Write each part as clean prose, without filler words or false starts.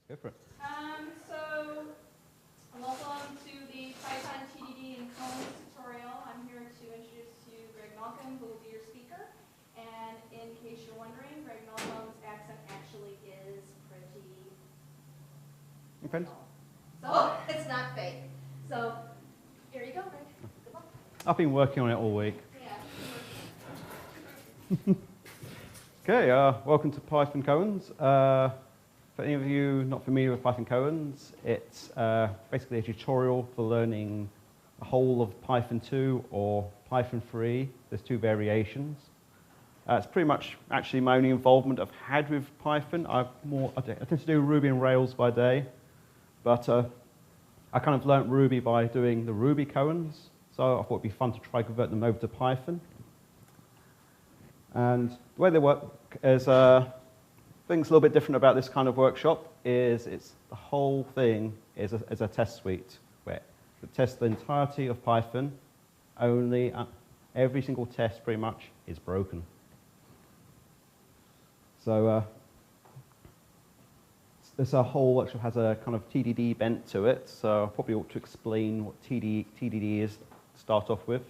Go for it. So, welcome to the Python TDD and Koans tutorial. I'm here to introduce to you Greg Malcolm, who will be your speaker. And in case you're wondering, Greg Malcolm's accent actually is pretty Okay. so it's not fake. So, here you go, Greg. Good luck. I've been working on it all week. Yeah. Okay, welcome to Python Koans. For any of you not familiar with Python Koans, it's basically a tutorial for learning the whole of Python 2 or Python 3. There's two variations. It's pretty much actually my only involvement I've had with Python. I tend to do Ruby and Rails by day, but I kind of learnt Ruby by doing the Ruby Koans, so I thought it'd be fun to try convert them over to Python. And the way they work is, things a little bit different about this kind of workshop is the whole thing is a test suite where it tests the entirety of Python, only every single test pretty much is broken. So this whole workshop has a kind of TDD bent to it, so I probably ought to explain what TDD is to start off with.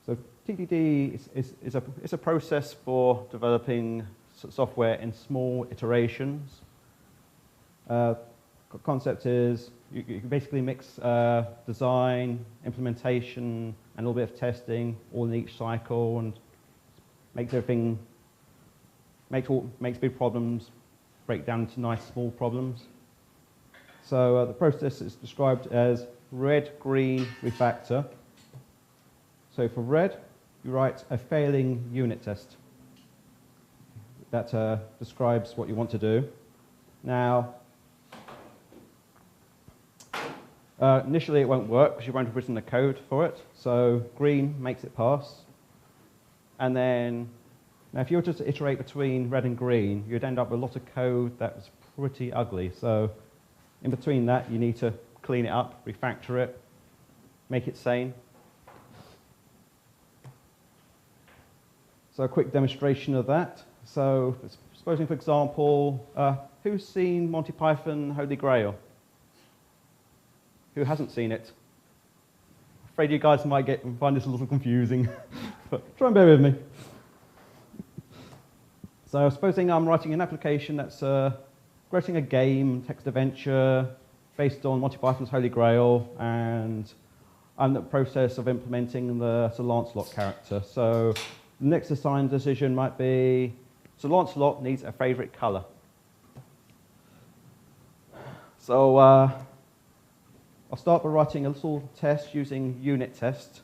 So TDD is a process for developing software in small iterations. Concept is you basically mix design, implementation, and a little bit of testing all in each cycle, and makes everything makes big problems break down into nice small problems. So the process is described as red-green refactor. So for red, you write a failing unit test that describes what you want to do. Now, initially it won't work because you won't have written the code for it. So green makes it pass. And then, now if you were to iterate between red and green, you'd end up with a lot of code that was pretty ugly. So in between that, you need to clean it up, refactor it, make it sane. So a quick demonstration of that. So supposing, for example, who's seen Monty Python Holy Grail? Who hasn't seen it? Afraid you guys might find this a little confusing, but try and bear with me. So supposing I'm writing an application that's creating a game, text adventure, based on Monty Python's Holy Grail, and I'm in the process of implementing the Sir Lancelot character. So the next assigned decision might be, so Lancelot needs a favorite color. So I'll start by writing a little test using unit test.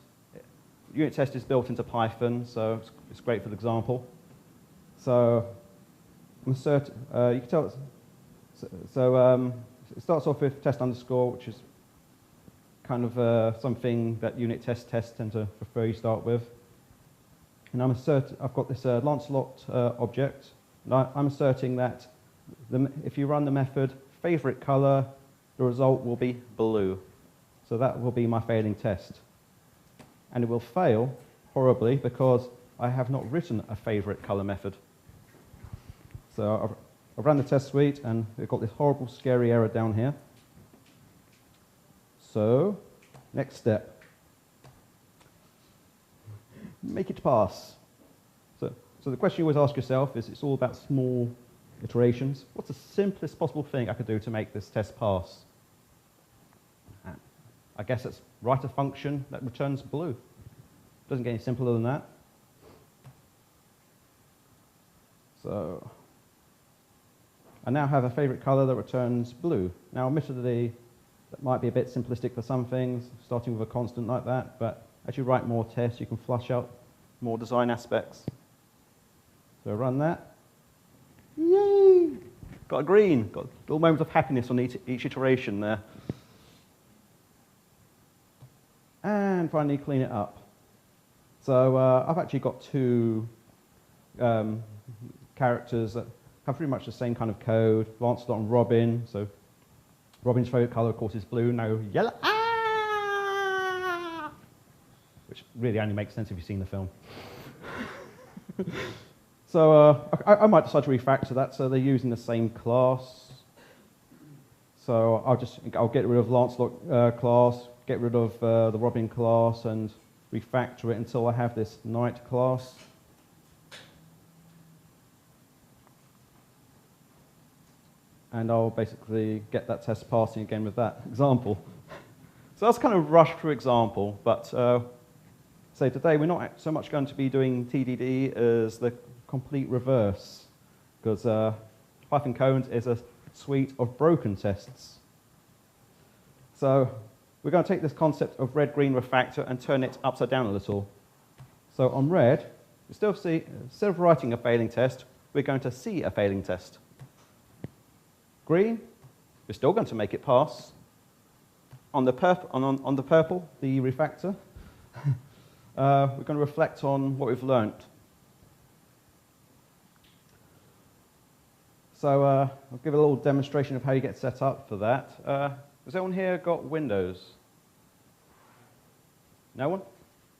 Unit test is built into Python, so it's great for the example. So you can tell it starts off with test underscore, which is kind of something that unit tests tend to prefer you start with. And I've got this Lancelot object, and I'm asserting that if you run the method favorite color, the result will be blue. So that will be my failing test. And it will fail horribly because I have not written a favorite color method. So I've run the test suite, and we've got this horrible, scary error down here. So next step. Make it pass. So the question you always ask yourself is, it's all about small iterations. What's the simplest possible thing I could do to make this test pass? And I guess it's write a function that returns blue. Doesn't get any simpler than that. So I now have a favorite color that returns blue. Now admittedly, that might be a bit simplistic for some things, starting with a constant like that, but as you write more tests, you can flush out more design aspects. So run that. Yay! Got a green. Got little moments of happiness on each iteration there. And finally clean it up. So I've actually got two characters that have pretty much the same kind of code. Lancelot and Robin. So Robin's favorite color, of course, is blue. No yellow. Which really only makes sense if you've seen the film. So I might decide to refactor that so they're using the same class. So I'll get rid of Lancelot class, get rid of the Robin class, and refactor it until I have this Knight class. And I'll basically get that test passing again with that example. So that's kind of rushed through example, but so today we're not so much going to be doing TDD as the complete reverse, because Python Koans is a suite of broken tests. So we're going to take this concept of red-green refactor and turn it upside down a little. So on red, instead of writing a failing test, we're going to see a failing test. Green, we're still going to make it pass. On the purple, the refactor, we're going to reflect on what we've learnt. So I'll give a little demonstration of how you get set up for that. Has anyone here got Windows? No one?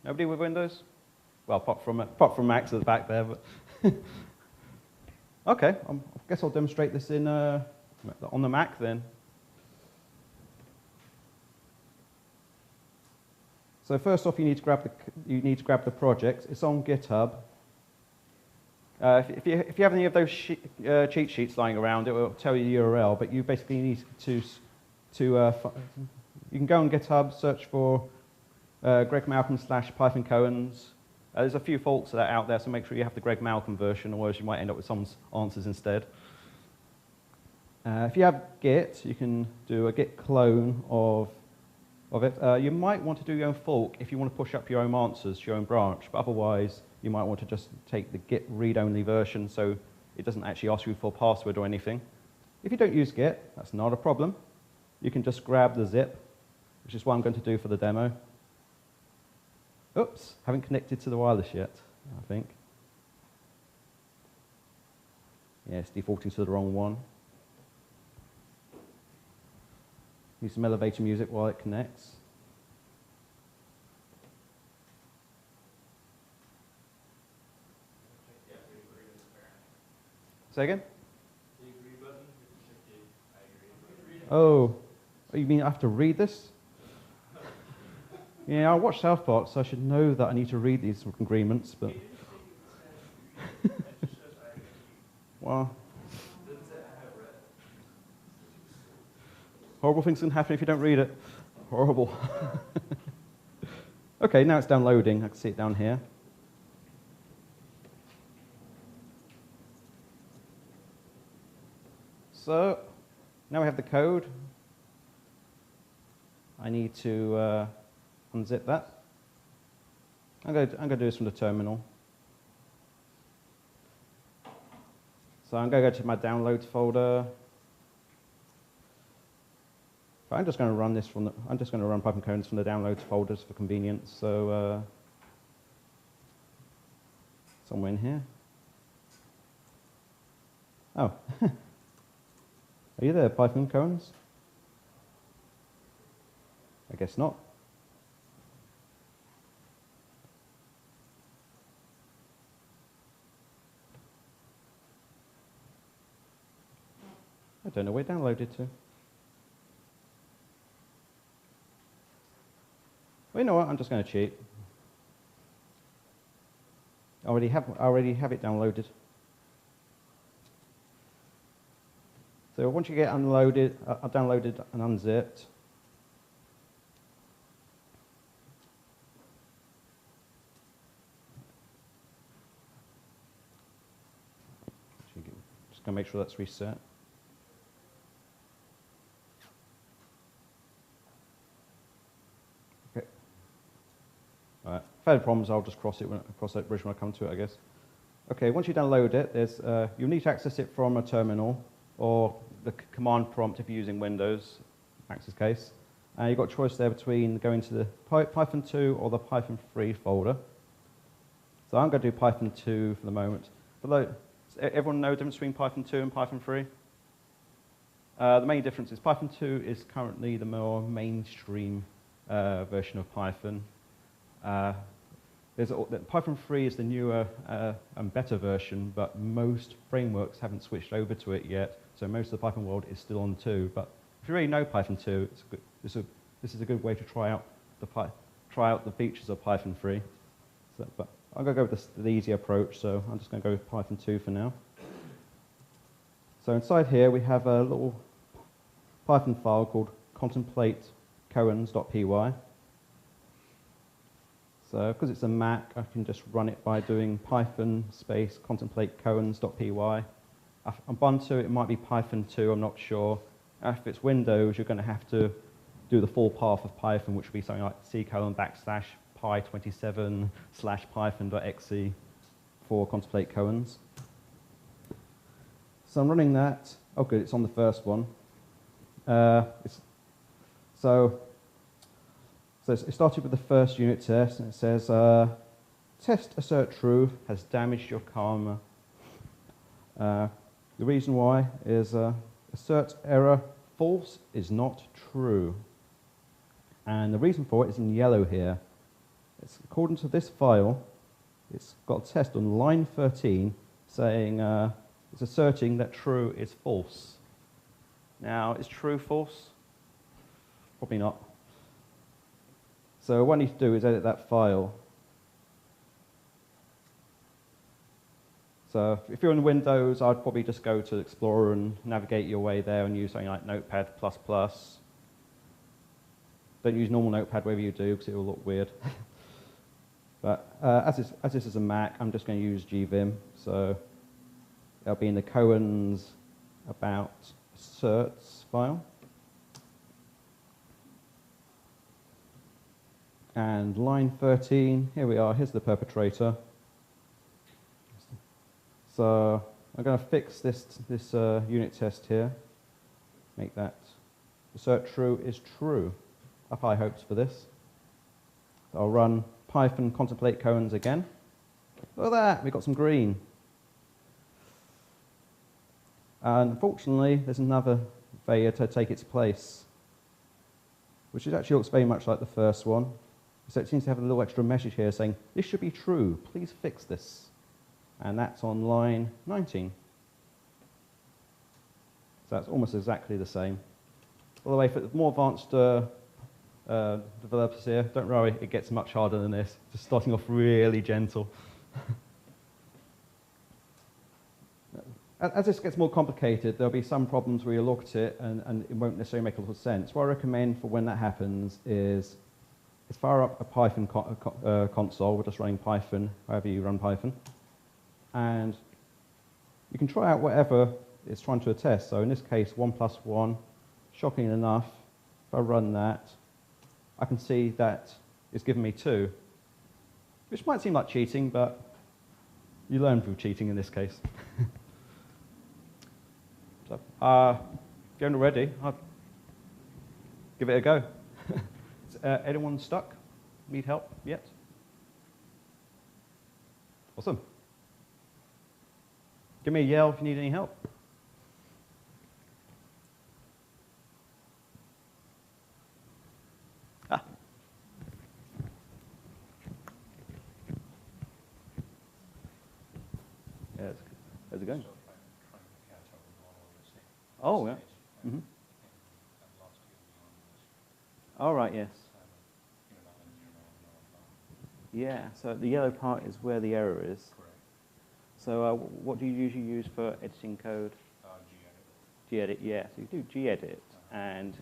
Nobody with Windows? Well, apart from Max at the back there. But okay, I guess I'll demonstrate this in on the Mac then. So first off, you need to grab the project. It's on GitHub. If you have any of those cheat sheets lying around, it will tell you the URL. But you basically need to you can go on GitHub, search for Greg Malcolm / Python Koans. There's a few faults that are out there, so make sure you have the Greg Malcolm version, otherwise you might end up with someone's answers instead. If you have Git, you can do a Git clone of it. You might want to do your own fork if you want to push up your own answers to your own branch, but otherwise you might want to just take the Git read-only version so it doesn't actually ask you for a password or anything. If you don't use Git, that's not a problem. You can just grab the zip, which is what I'm going to do for the demo. Oops, haven't connected to the wireless yet, I think. Yeah, it's defaulting to the wrong one. Need some elevator music while it connects. Say again? The agree button. Oh, you mean I have to read this? Yeah, I watch South Park, so I should know that I need to read these agreements, but... Well... Horrible things can happen if you don't read it. Horrible. Okay, now it's downloading. I can see it down here. So, now we have the code. I need to unzip that. I'm going to do this from the terminal. So I'm going to go to my downloads folder. But I'm just going to run this from I'm just going to run Python Koans from the downloads folders for convenience. So somewhere in here. Oh, are you there, Python Koans? I guess not. I don't know where it downloaded to. Well, you know what? I'm just going to cheat. I already have it downloaded. So once you get downloaded and unzipped, just going to make sure that's reset. Okay. All right. If I have problems, I'll just cross that bridge when I come to it, I guess. Okay. Once you download it, you'll need to access it from a terminal or the command prompt if you're using Windows, Max's case. You've got a choice there between going to the Python 2 or the Python 3 folder. So I'm going to do Python 2 for the moment. Does everyone know the difference between Python 2 and Python 3? The main difference is Python 2 is currently the more mainstream version of Python. Python 3 is the newer and better version, but most frameworks haven't switched over to it yet. So most of the Python world is still on 2. But if you already know Python 2, this is a good way to try out the features of Python 3. So, but I'm going to go with the easy approach, so I'm just going to go with Python 2 for now. So inside here, we have a little Python file called contemplate.koans.py. So because it's a Mac, I can just run it by doing Python space contemplate.koans.py. On Ubuntu, it might be Python 2, I'm not sure. If it's Windows, you're going to have to do the full path of Python, which would be something like c:/py27/python.exe for contemplate Koans. So I'm running that. Oh, good, it's on the first one. So it started with the first unit test, and it says, test assert true has damaged your karma. The reason why is assert error false is not true. And the reason for it is in yellow here. It's according to this file, it's got a test on line 13 saying it's asserting that true is false. Now, is true false? Probably not. So what I need to do is edit that file. So if you're in Windows, I'd probably just go to Explorer and navigate your way there and use something like Notepad++. Don't use normal Notepad wherever you do, because it will look weird. But as this is a Mac, I'm just going to use gvim. So it'll be in the Koans about asserts file. And line 13, here we are, here's the perpetrator. So I'm going to fix this unit test here. Make that assert true is true. I have high hopes for this. So I'll run Python contemplate Koans again. Look at that, we've got some green. And unfortunately, there's another failure to take its place, which actually looks very much like the first one. So it seems to have a little extra message here saying, this should be true, please fix this. And that's on line 19. So that's almost exactly the same. By the way, for the more advanced developers here, don't worry, it gets much harder than this. Just starting off really gentle. As this gets more complicated, there'll be some problems where you look at it and it won't necessarily make a lot of sense. What I recommend for when that happens is fire up a Python console. We're just running Python, however you run Python. And you can try out whatever it's trying to attest. So in this case, 1 + 1, shocking enough, if I run that, I can see that it's given me 2, which might seem like cheating, but you learn through cheating in this case. So, if you're not ready, I'll give it a go. Is anyone stuck? Need help yet? Awesome. Give me a yell if you need any help. Ah. Yeah, how's it going? Oh, yeah. Mm-hmm. All right, yes. Yeah, so the yellow part is where the error is. Correct. So what do you usually use for editing code? Gedit. Gedit, yeah. So you do gedit, and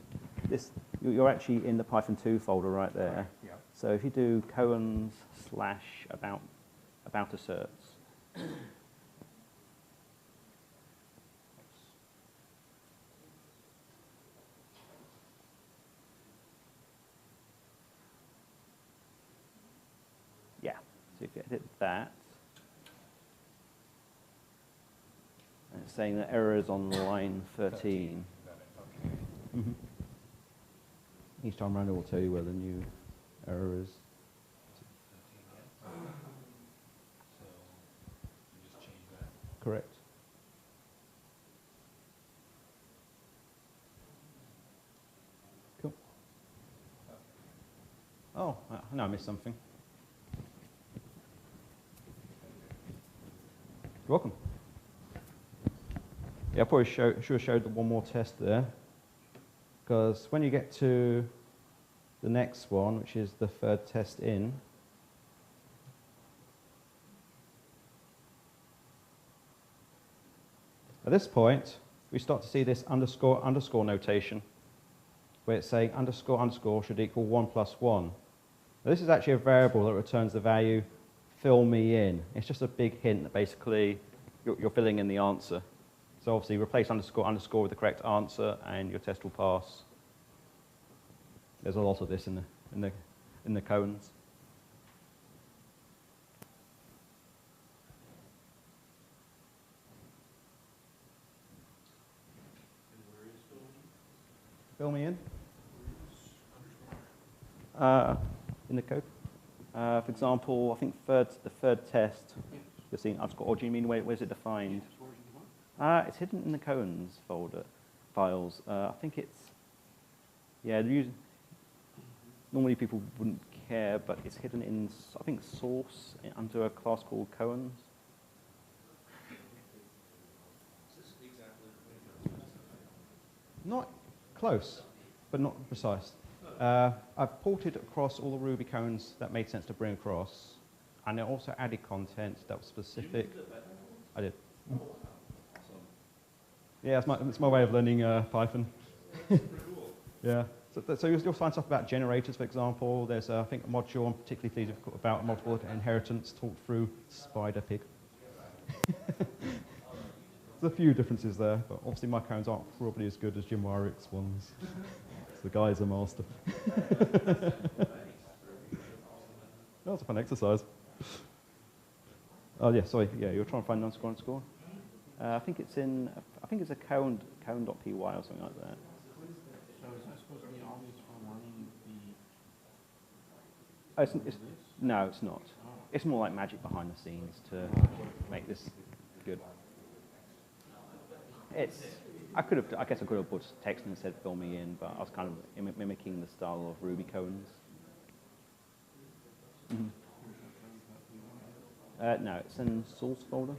this you're actually in the Python 2 folder right there. Yeah. So if you do Koans/about asserts. Yeah, so if you edit that, and it's saying that error is on line 13. Got it. Okay. Mm-hmm. Each time around it will tell you where the new error is. 13, yeah. So you just change that. Correct. Cool. Oh, no, I missed something. You're welcome. Yeah, I probably should have showed the one more test there, because when you get to the next one, which is the third test in, at this point, we start to see this underscore underscore notation, where it's saying underscore underscore should equal 1 plus 1. Now, this is actually a variable that returns the value fill me in. It's just a big hint that basically you're filling in the answer. So obviously replace underscore underscore with the correct answer and your test will pass. There's a lot of this in the Koans. Fill me in. In the code. For example, I think the third test, you're seeing underscore, or do you mean where's it defined? It's hidden in the Koans folder files. I think it's, yeah, normally people wouldn't care, but it's hidden in, I think, source under a class called Koans. Not close, but not precise. I've ported across all the Ruby Koans that made sense to bring across, and I also added content that was specific. I did. Yeah, it's my way of learning Python. Yeah. So you'll find stuff about generators, for example. There's, I think, a module I'm particularly pleased with about multiple inheritance taught through Spider Pig. There's a few differences there, but obviously my Koans aren't probably as good as Jim Wyrick's ones. The guy's a master. That was a fun exercise. Oh yeah, sorry. Yeah, you're trying to find underscore underscore. I think it's in. I think it's a Koan.py or something like that. So is that supposed to be obvious for running the? No, it's not. It's more like magic behind the scenes to make this good. I guess I could have put text and said fill me in, but I was kind of mimicking the style of Ruby Koans. Mm-hmm. No, it's in source folder.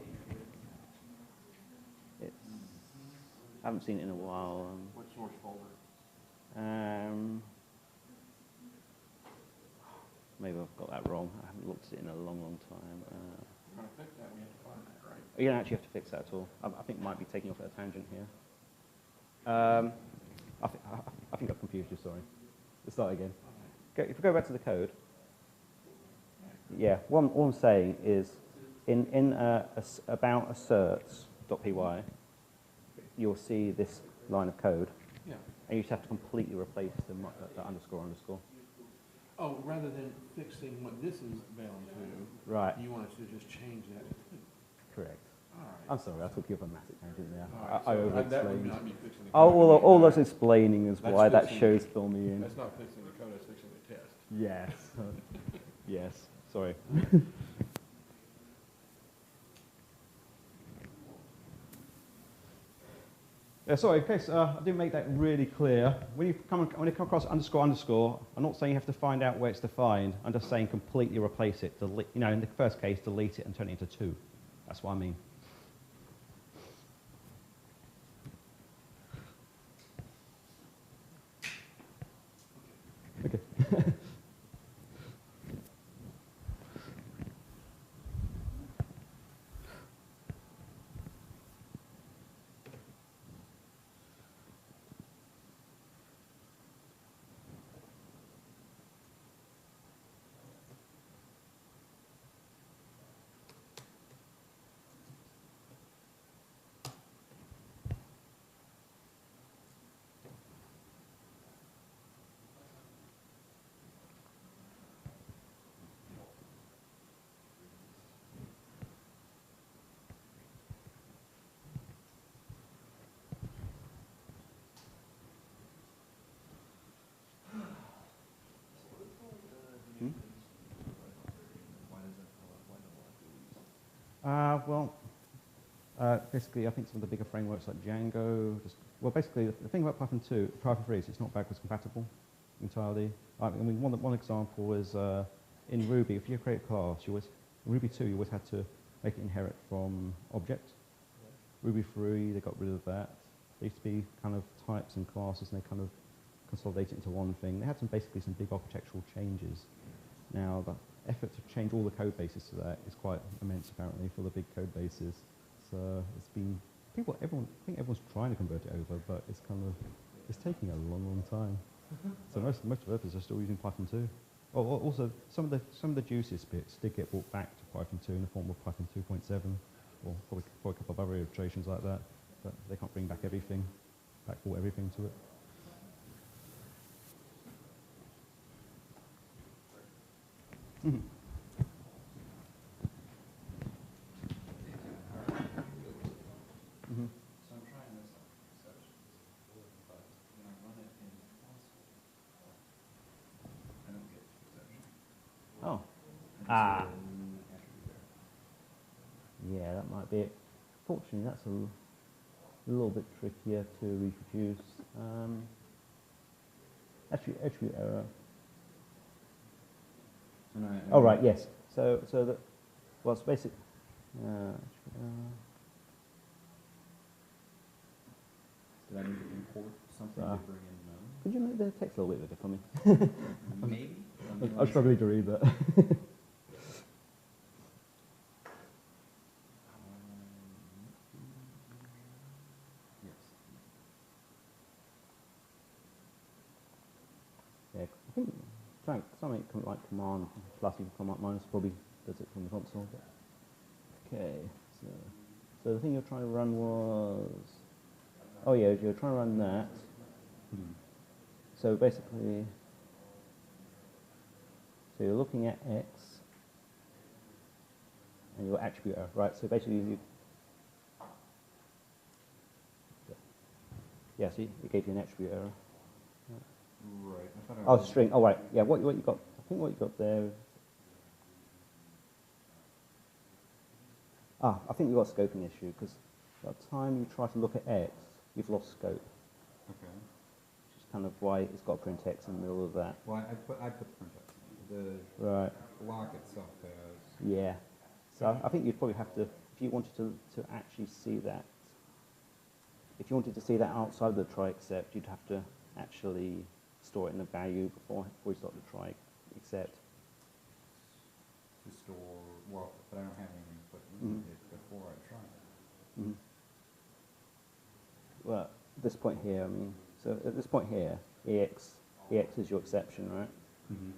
I haven't seen it in a while. What source folder? Maybe I've got that wrong. I haven't looked at it in a long, long time. We're going to fix that. We have to find that, right? You don't actually have to fix that at all. I think I might be taking off at a tangent here. I think I've confused you, sorry. Let's start again. Okay, if we go back to the code, yeah, what I'm saying is in about asserts.py, you'll see this line of code, Yeah. and you just have to completely replace the underscore underscore. Oh, rather than fixing what this is bound to, Right. you want us to just change that to 2. Correct. All right. I'm sorry, I took you off a massive tangent there. All right, I so over-explained. that would not be fixing the Oh, code. all that's explaining is That's why that fixing- shows fill me in. That's not fixing the code, that's fixing the test. Yes. Yes. Sorry. Yeah, sorry, in case I didn't make that really clear. When you come across underscore underscore, I'm not saying you have to find out where it's defined. I'm just saying completely replace it. Delete, in the first case, delete it and turn it into 2. That's what I mean. Okay. Basically, I think some of the bigger frameworks like Django, basically, the thing about Python 3 is it's not backwards compatible entirely. I mean, one example is in Ruby, if you create a class, in Ruby 2, you always had to make it inherit from object. Ruby 3, they got rid of that. There used to be kind of types and classes, and they kind of consolidated it into one thing. They had basically some big architectural changes. Now, the effort to change all the code bases to that is quite immense, apparently, for the big code bases. So it's been, I think everyone's trying to convert it over, but it's taking a long, long time. So most developers are still using Python 2. Also, some of the juiciest bits did get brought back to Python 2 in the form of Python 2.7, or probably a couple of other iterations like that. But they can't bring back everything, backport everything to it. Mm-hmm. Mm-hmm. So I'm trying this on exceptions, but when I run it in console, I don't get exception. Oh. I just get an attribute error. Yeah, that might be it. Fortunately, that's a little bit trickier to reproduce. Attribute error. Oh, right, yes. So that, well, it's basic. Did I need to import something to bring in node? Could you make the text a little bit bigger for me? Maybe. I'm struggling to read that. Yes. Yeah, I think something like command plus and command minus probably does it from the console. Okay, so the thing you're trying to run was, oh yeah, you're trying to run that. So basically, so you're looking at X and your attribute error, right? So basically, see, it gave you an attribute error. Right. I thought I Oh, was string. Oh, right. Yeah, what you got? I think what you got there. I think you got a scoping issue because by the time you try to look at X, you've lost scope. Okay. Which is kind of why it's got print X in the middle of that. Well, I put the print X in. The Right. block itself has. Yeah. So I think you'd probably have to, if you wanted to actually see that, if you wanted to see that outside of the try except, you'd have to actually store it in the value before you start to try except. To store, well, but I don't have anything to put in it before I try it. Mm-hmm. Well, at this point here, I mean, so at this point here, EX is your exception, right? Mm-hmm.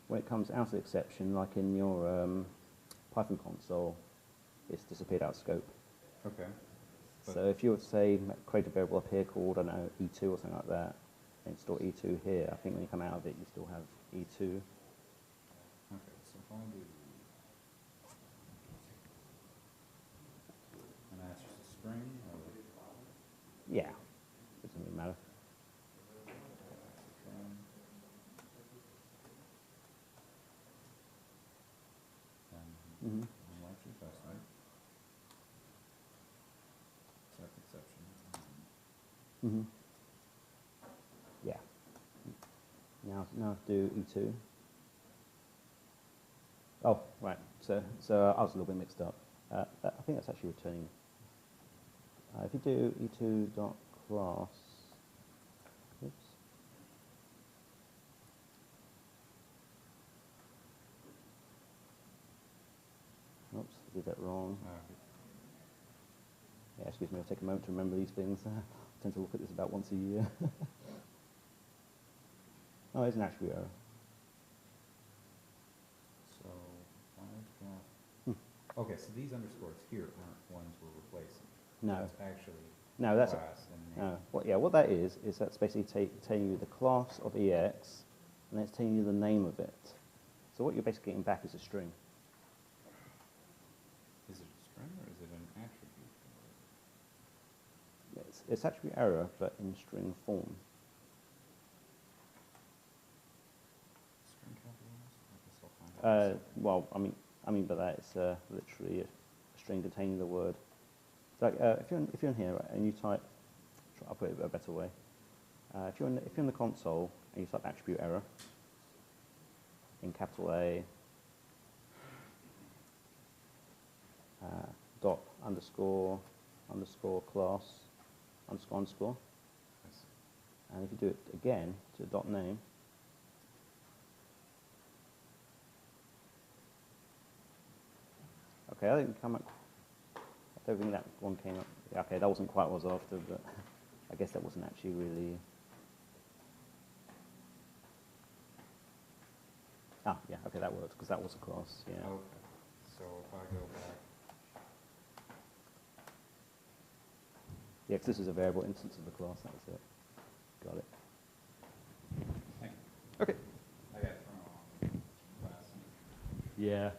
When it comes out of the exception, like in your Python console, it's disappeared out of scope. Okay. So if you were to say, create a variable up here called, I don't know, E2 or something like that, and store E2 here, I think when you come out of it, you still have E2. Okay, so if I do, and that's just a string, or Yeah, it doesn't really matter. Mm-hmm. Watch it, that's right. Except exception. Mm-hmm. Yeah. Now do E2. Oh, right. So I was a little bit mixed up. I think that's actually returning. If you do E2.class, oops. Oops, I did that wrong. Yeah, excuse me, I'll take a moment to remember these things. I tend to look at this about once a year. Oh, there's an attribute error. So I've got. Okay, so these underscores here aren't ones we're replacing. No. That's actually No, that's class and name. what that is that's basically telling you the class of EX, and it's telling you the name of it. So what you're basically getting back is a string. Is it a string or is it an attribute? It's attribute error, but in string form. String capitalized? I guess I'll find out. Well, I mean by that it's literally a string containing the word. So like, if you're in here, right, and you type, I'll put it a better way. If you're in the console and you type attribute error in capital A, underscore underscore class underscore underscore. I see. And if you do it again to dot name, okay, I didn't come up. I don't think that one came up. Yeah, okay, that wasn't quite what I was after, but I guess that wasn't actually really. Ah, yeah, okay, that worked because that was a class. Yeah. Okay, so if I go back, Yeah, because this is a variable instance of the class. That was it. Got it. thank you. Okay. I got thrown off class. Yeah.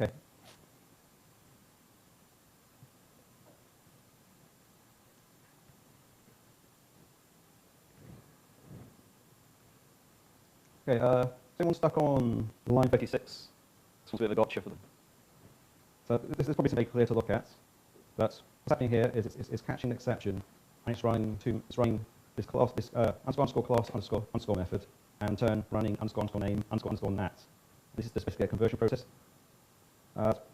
Okay. Okay, someone stuck on line 36. This one's a bit of a gotcha for them. So this is probably something clear to look at. But what's happening here is it's catching an exception, and it's running this class, this underscore underscore class underscore underscore method, and turn running underscore underscore name underscore underscore nat. This is just basically a conversion process.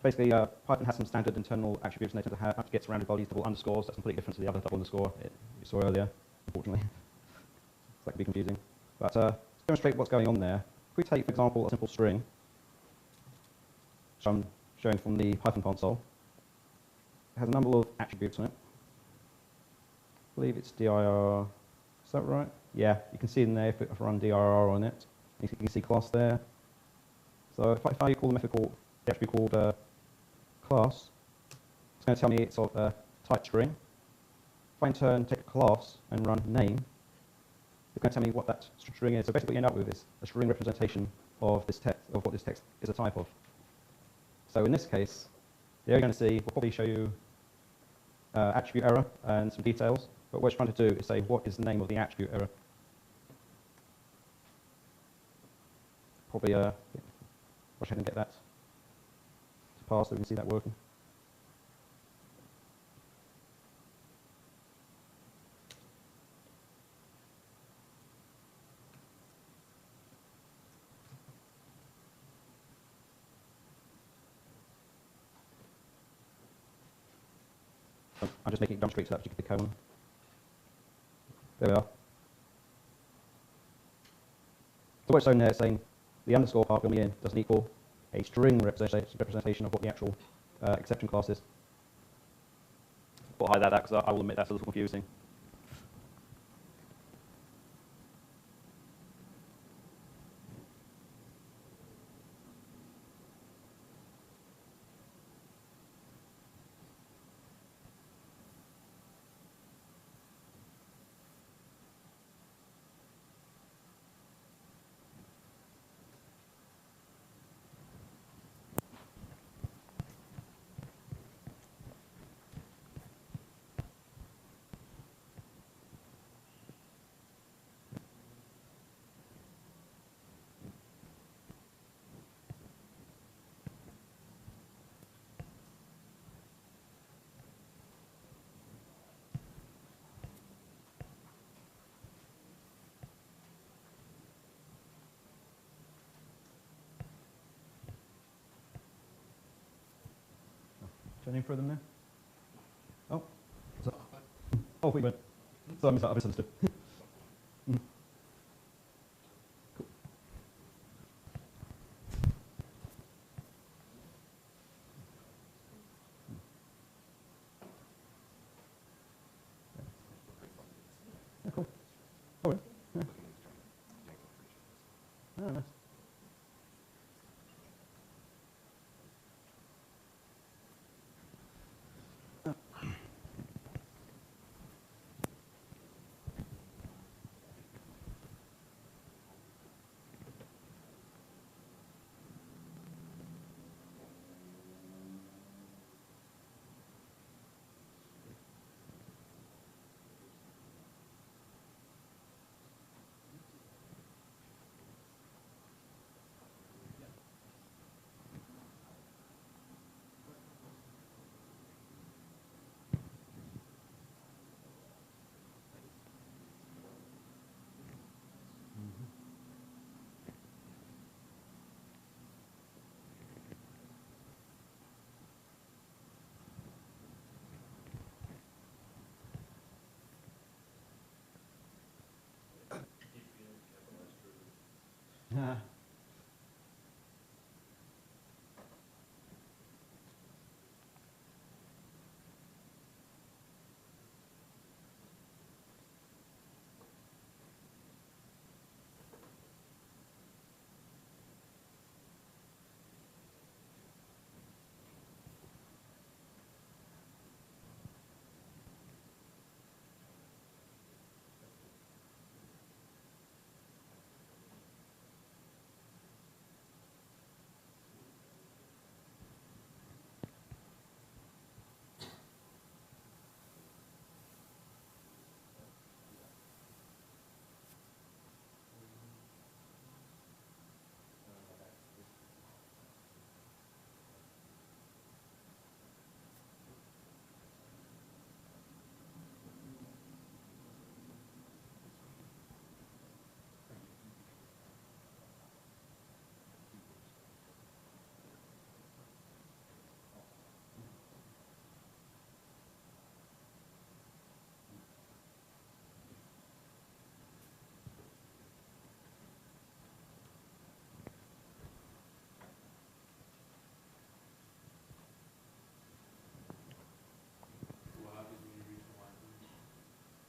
Basically, Python has some standard internal attributes in it to get surrounded by these double underscores. That's completely different to the other double underscore you saw earlier, unfortunately. So that can be confusing. But to demonstrate what's going on there, if we take, for example, a simple string, which I'm showing from the Python console, it has a number of attributes in it. I believe it's dir. Is that right? Yeah, you can see in there if I run dir on it. You can see class there. So if I call the method called the attribute called class, it's going to tell me it's of type string. If I in turn take a class and run name, it's going to tell me what that string is. So basically what you end up with is a string representation of this text, of what this text is a type of. So in this case, the area you're going to see will probably show you attribute error and some details, but what it's trying to do is say what is the name of the attribute error. Probably rush ahead and get that to pass so we can see that working. I'm just making it jump straight to that particular colon. There we are. So what's shown there is saying the underscore part going in doesn't equal a string representation of what the actual exception class is. I'll hide that because I will admit that's a little confusing. Any further than there? Oh, so, oh, wait, wait. So I misunderstood. Mm. Cool. Yeah, cool. Oh, yeah. Yeah. Oh, nice.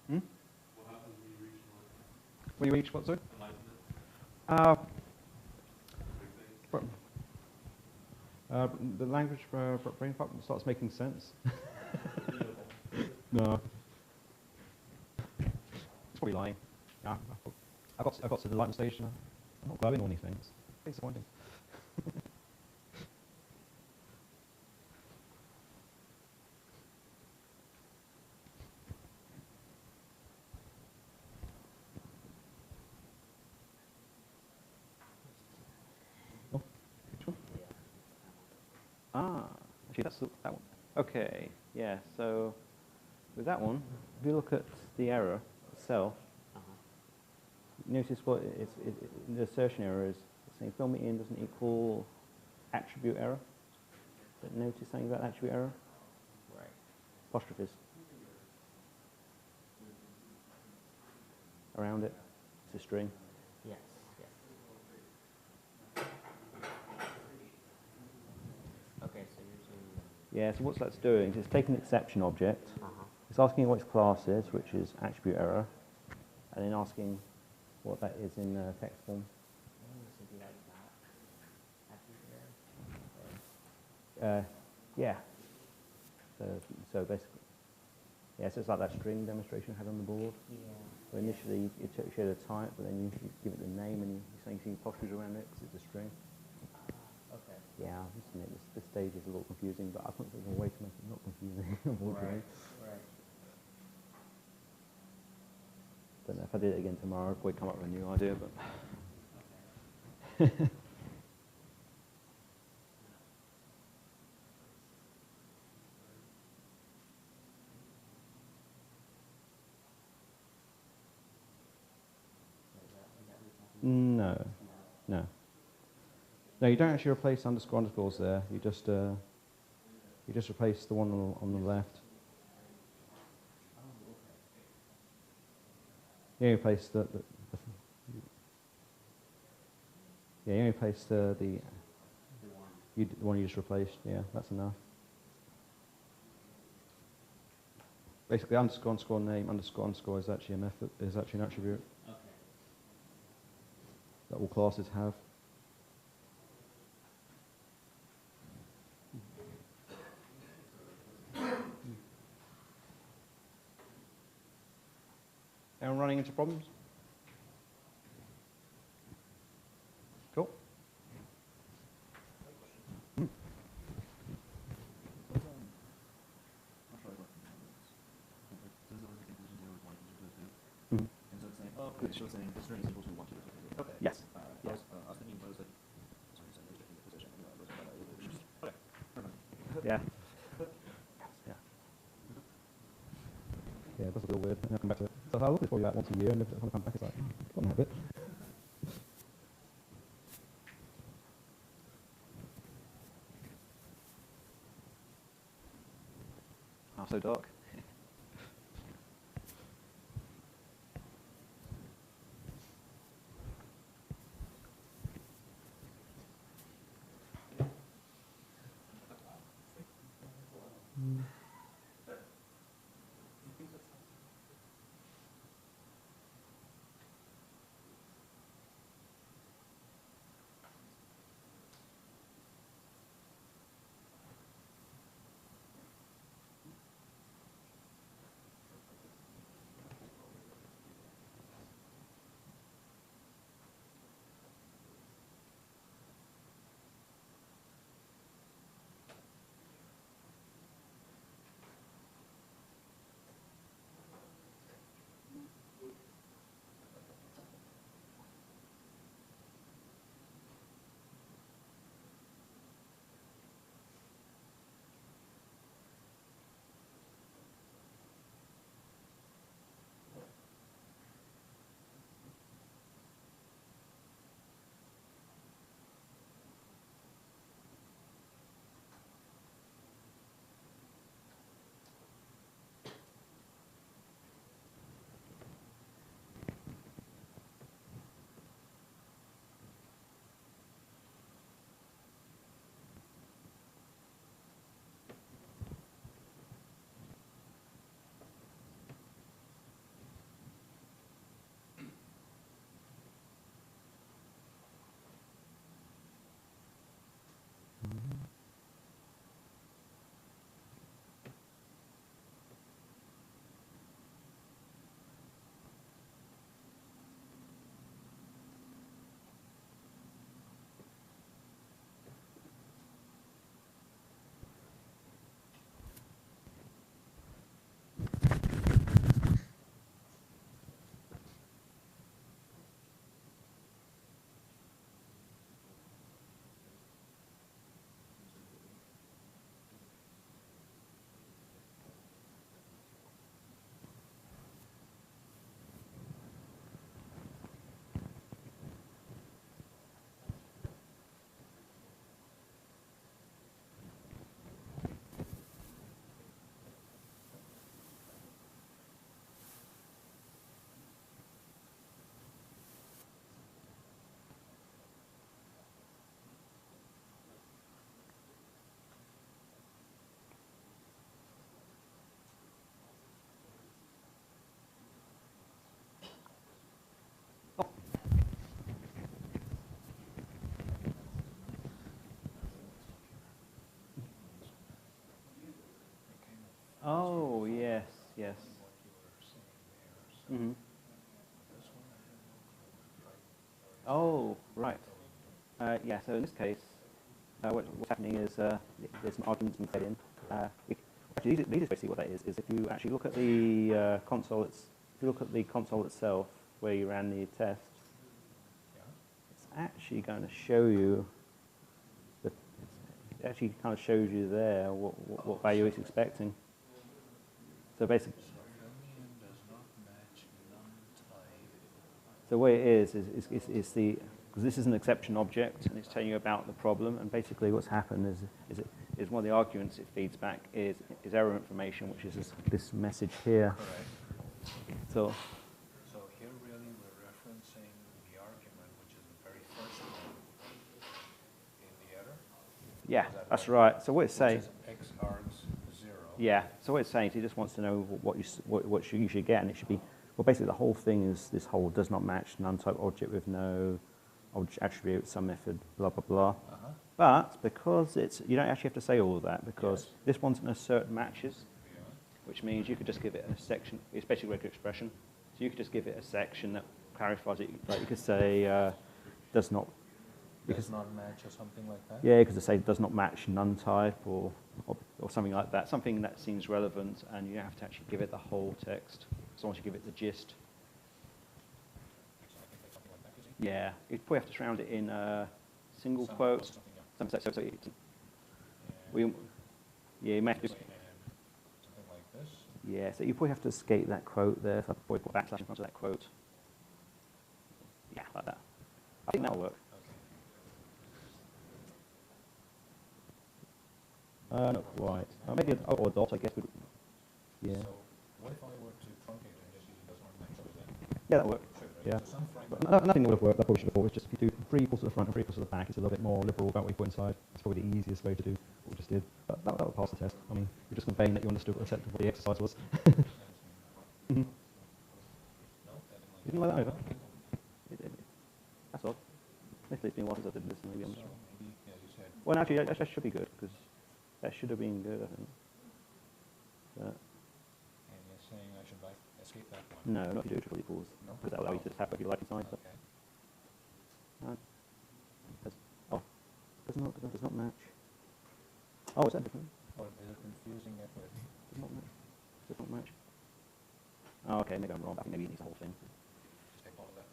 Hmm? What happens when you reach enlightenment? When you reach what, sorry? Enlightenment, big things. But, the language brain part starts making sense. No. It's probably lying. Yeah, I got to the enlightenment stage and I'm not glowing or anything. It's disappointing. Oh, which one? Actually that's that one. Okay, yeah, so with that one, if you look at the error itself, notice what the assertion error is. It's saying fill me in doesn't equal attribute error. But notice something about attribute error? Right. Apostrophes. Around it. It's a string. Yes. Okay, so you're saying. Yeah, so what's that's doing is it's taking an exception object. It's asking what its class is, which is attribute error, and then asking what that is in text form. Yeah. So basically, yeah, so it's like that string demonstration I had on the board. Yeah. So initially it showed a type, but then you give it the name and you're saying you see apostrophes around it because it's a string. Okay. Yeah, I must admit, this stage is a little confusing, but I couldn't think of a way to make it not confusing. Unfortunately. Right. Don't know if I did it again tomorrow, I'd probably come up with a new idea, but. No. No, you don't actually replace underscores there. You just replace the one on the left. You only replace the yeah, you only replace the one you just replaced. Yeah, that's enough. Basically, underscore name underscore is actually a method. Is actually an attribute that all classes have. Anyone running into problems? Cool. Mhm. And so it's saying, oh, okay, so it's saying the string is equal to 1, 2, 3, 4. Okay. Yes. Yes. I was thinking, I was like, sorry, so there's the position. Okay. Yeah. Yeah. Yeah, it does look a little weird. And I'll come back to it. So I look at it for you about once a year, and if I come back, it's like, got that bit. Oh, so dark. So in this case, what's happening is there's some arguments being fed in. Actually, the easiest way to see what that is if you actually look at the console. If you look at the console itself, where you ran the test, it's actually going to show you. It actually kind of shows you there what value it's expecting. So basically, so the way it is the, because this is an exception object and it's telling you about the problem, and basically what's happened is one of the arguments it feeds back is error information, which is this message here. Correct. So Here really we're referencing the argument, which is the very first one in the error. yeah, that's right. So what it's saying, Which is x args 0. yeah. So what it's saying is he just wants to know what you usually get, and it should be, well, basically the whole thing is this whole does not match none-type object with no attribute, some method, blah blah blah. Uh-huh. But because you don't actually have to say all of that, because Yes. this one's an assert matches, Yeah. which means you could just give it a section. It's basically a regular expression. So you could just give it a section that clarifies it. Like you could say does not. Does not match or something like that? Yeah, because they say does not match none type or something like that. Something that seems relevant, and you don't have to actually give it the whole text. As long as you give it the gist. So I think that's something like that, is it? Yeah, you probably have to surround it in single Some- quotes. something, yeah. So And you may have to. something like this. Yeah, so you probably have to escape that quote there. So I'll probably put backslash in front of that quote. Yeah, like that. I think that'll work. Okay. Not quite. Maybe or a dot, I guess. Yeah. So what if I were to truncate and just use does not match over there? Yeah, that'll work. Should, right? Yeah. So some fragment. But nothing would have worked. That probably should have worked. It's just if you do 3 equals to the front and 3 equals to the back, it's a little bit more liberal about what you put inside. It's probably the easiest way to do what we just did. But that would pass the test. I mean, you're just conveying that you understood what the exercise was. Mhm. No, that You didn't like that over? That's odd. Maybe it's been a while since I did this. Maybe I'm So just. maybe, as you said, Well, actually, that should be good because that should have been good, I think. But and you're saying I should escape that one. no, not if you do triple equals. No? Because that will allow you to just have what you like inside. But Okay. does not match. Oh, is that different? Or is it confusing it with? Does not match. Does not match. Oh, okay, maybe I'm wrong. I think maybe it needs the whole thing. Just take all of that.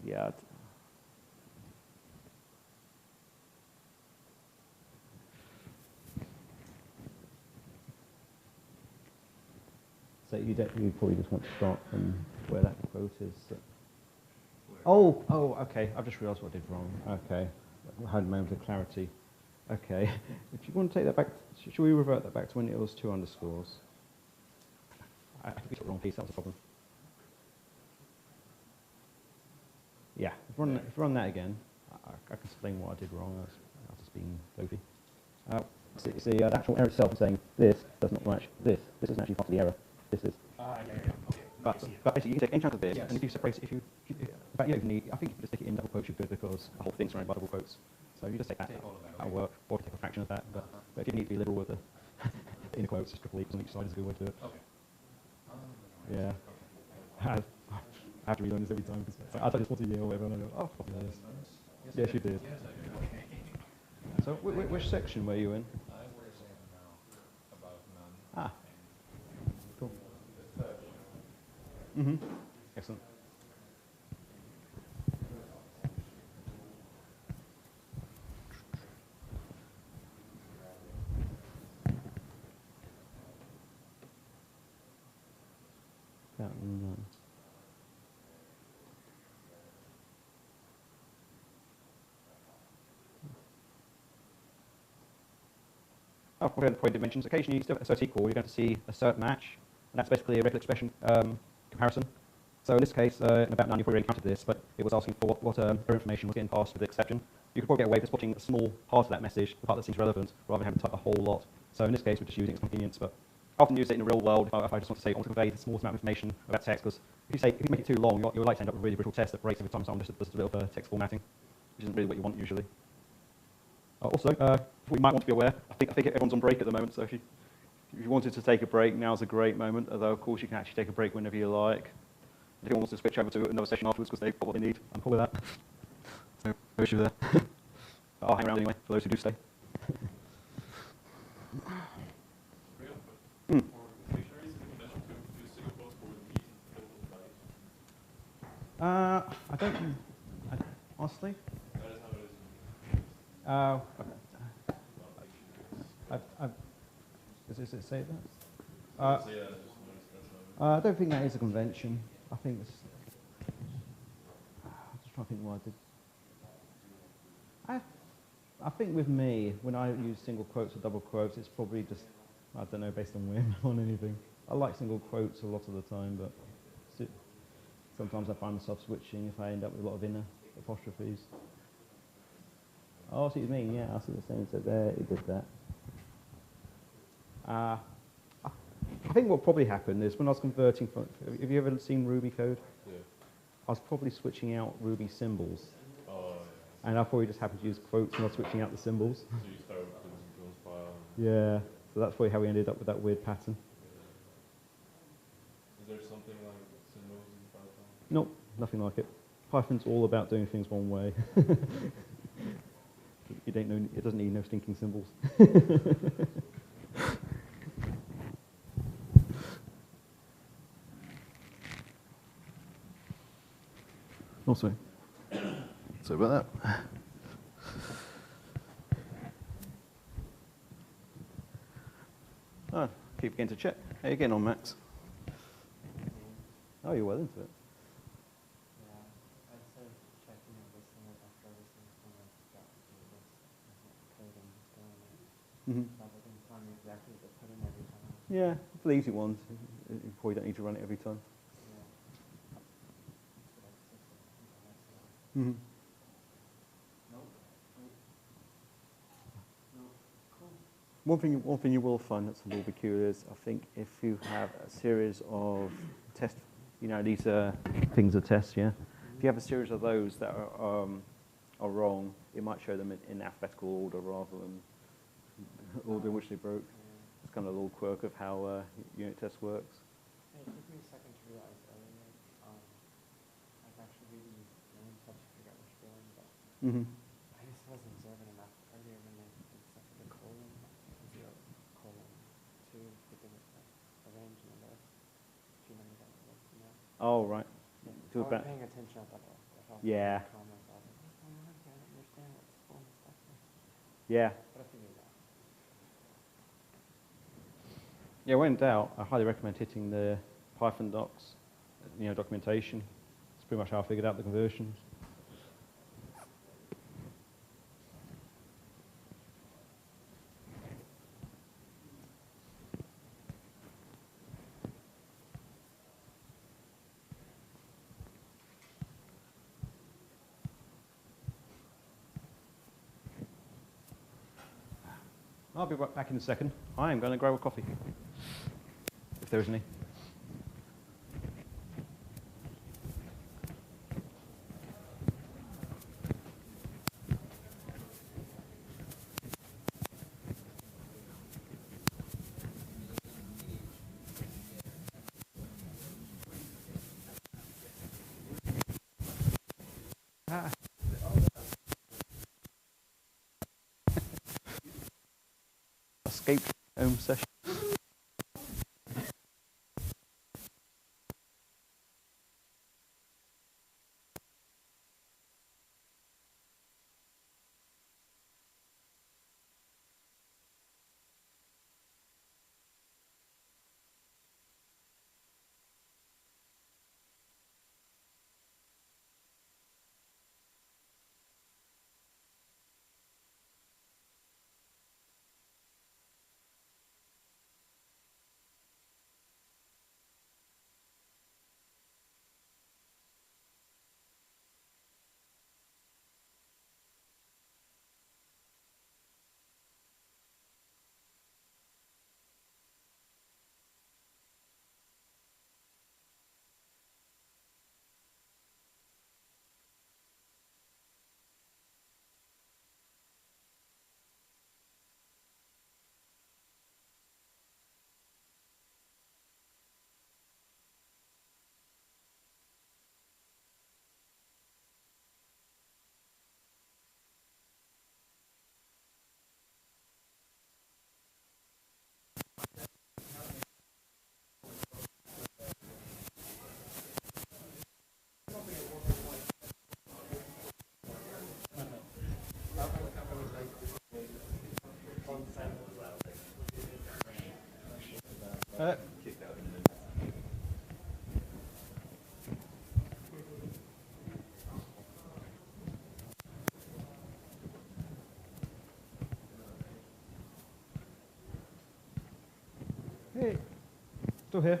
Yeah. So you probably just want to start from where that quote is. Oh, okay. I've just realised what I did wrong. Okay. I had a moment of clarity. Okay. If you want to take that back, should we revert that back to when it was 2 underscores? I think we took the wrong piece. That was the problem. Yeah. If we run that again, I can explain what I did wrong. I was just being goofy. It's the actual error itself is saying this does not match this. This isn't actually part of the error. This is. Okay. But basically, you can take any chunk of this, Yes. and if you separate it, but yeah, I think you can just stick it in double quotes, you're good, because the whole thing's surrounded by double quotes. So you just take that, Take all of that, that'll okay. work, or take a fraction of that. But if you need to be liberal with the inner quotes, just triple equals on each side is a good way to do it. Okay. Yeah. Okay. I have to relearn this every time, because I thought this once a year or whatever, and I go, oh, probably this. Yes, Yes, you did. Yes, I did. Okay. So which section were you in? I was in about none. Ah, cool. The third one. Mm-hmm. Excellent. About none. Oh, point dimensions. Occasionally, still assert equal, you're going to see assert match, and that's basically a regular expression comparison. So in this case, in about 9, you've already encountered this, but it was asking for what error information was getting passed with the exception. You could probably get away with just putting a small part of that message, the part that seems relevant, rather than having to type a whole lot. So in this case, we're just using its convenience, but I often use it in the real world if I just want to say, I want to convey the smallest amount of information about text, because if you make it too long, you're likely to end up with a really brittle test that breaks every time someone just does a bit of text formatting, which isn't really what you want usually. Also, what you might want to be aware, I think everyone's on break at the moment, so if you wanted to take a break, now's a great moment, although of course you can actually take a break whenever you like. If anyone wants to switch over to another session afterwards because they've got what they need, I'm cool with that. So, no issue there. But I'll hang around anyway for those who do stay. Real quick. Hmm. For dictionaries, is it conventional to use single quotes for the meat and biblical values? I don't. Honestly, That is how it is in uh, a lot of dictionaries. does it say that? So yeah, I just noticed that's how it is. I don't think that is a convention. I think it's. I'm just trying to think what I did. I think with me, when I use single quotes or double quotes, it's probably just, I don't know, based on whim on anything. I like single quotes a lot of the time, but sometimes I find myself switching if I end up with a lot of inner apostrophes. Oh, I see what you mean, yeah, I see what you're saying, so there, it did that. I think what probably happened is when I was converting from, have you ever seen Ruby code? Yeah. I was probably switching out Ruby symbols. Oh, And I probably just happened to use quotes and I was switching out the symbols. yeah. So you start with the Jones file. Yeah, so that's probably how we ended up with that weird pattern. Is there something like symbols in Python? Nope, nothing like it. Python's all about doing things one way. It doesn't need no stinking symbols. Also, sorry about that. Oh, keep getting to check. How you getting on, Max? Oh, you're well into it. Yeah, I started checking and listening after listening to someone got to do this code and doing it. Mm-hmm. Rather than telling me exactly what to put in every time. Yeah, for the easy ones, you probably don't need to run it every time. Yeah. But I just that's it. Mm-hmm. Nope. Nope. Cool. One thing you will find that's a little peculiar is, I think, if you have a series of tests, you know, these things are tests, yeah? If you have a series of those that are wrong, it might show them in alphabetical order rather than order in which they broke. Yeah. It's kind of a little quirk of how unit test works. It took me a second to realize earlier. I was actually reading the main touch to figure out which feeling, but Mm-hmm. I just wasn't observant enough earlier when they did stuff with the colon, 0, colon, 2, they did it arranged in the list. Do you remember that list, you know? Oh, right. I Do it was back. paying attention, I thought, Yeah. comments, I was like, what's going on here? I don't understand what's full and stuff. Yeah. But I figured it out. Yeah, when in doubt, I highly recommend hitting the Python docs, you know, documentation. It's pretty much how I figured out the conversions. I'll be right back in a second. I am going to grab a coffee, if there is any. Escape home session. kicked out in a minute. Hey, still here.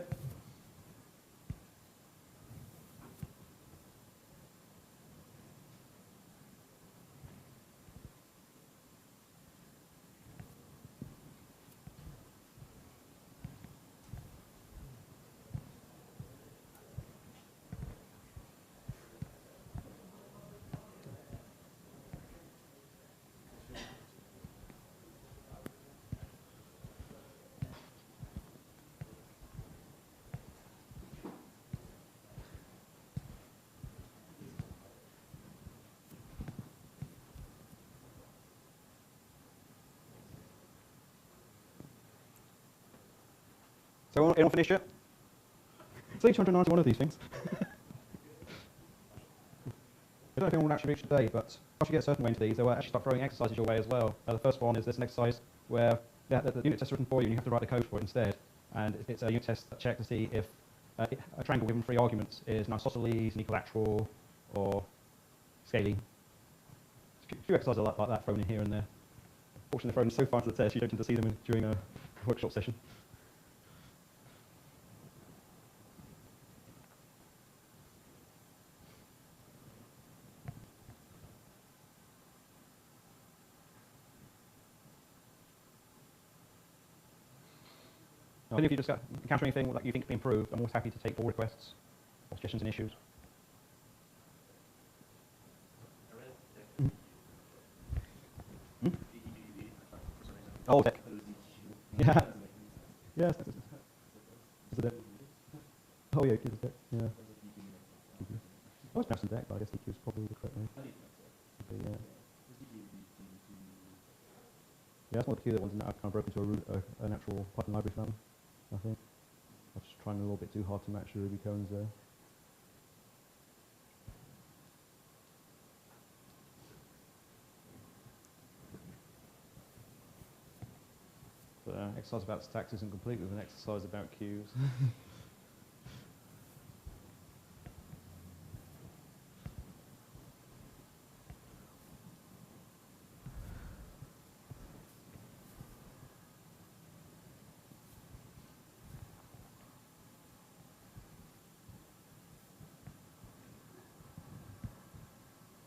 So anyone finish yet? It's only 291 of these things. I don't know if anyone will actually reach today, but once you get a certain way into these, they will actually start throwing exercises your way as well. The first one is this an exercise where the unit test is written for you and you have to write the code for it instead. And it's a unit test check to see if a triangle given three arguments is an isosceles, an equilateral, or scaly. A few exercises like that thrown in here and there. Fortunately, they're thrown so far into the test, you don't tend to see them during a workshop session. If you just encounter anything that you think can be improved, I'm always happy to take all requests or suggestions and issues. Oh, deck. Yeah. Yes. Is it deck? Oh, yeah, kids deck. Yeah. I was pronouncing deck, but I guess DQ is probably the correct way. Okay, yeah. Yeah, that's one of the key ones that I've kind of broken to an actual Python library family, I think. I was just trying a little bit too hard to match the Ruby Koans there. But exercise about stacks isn't complete with an exercise about queues.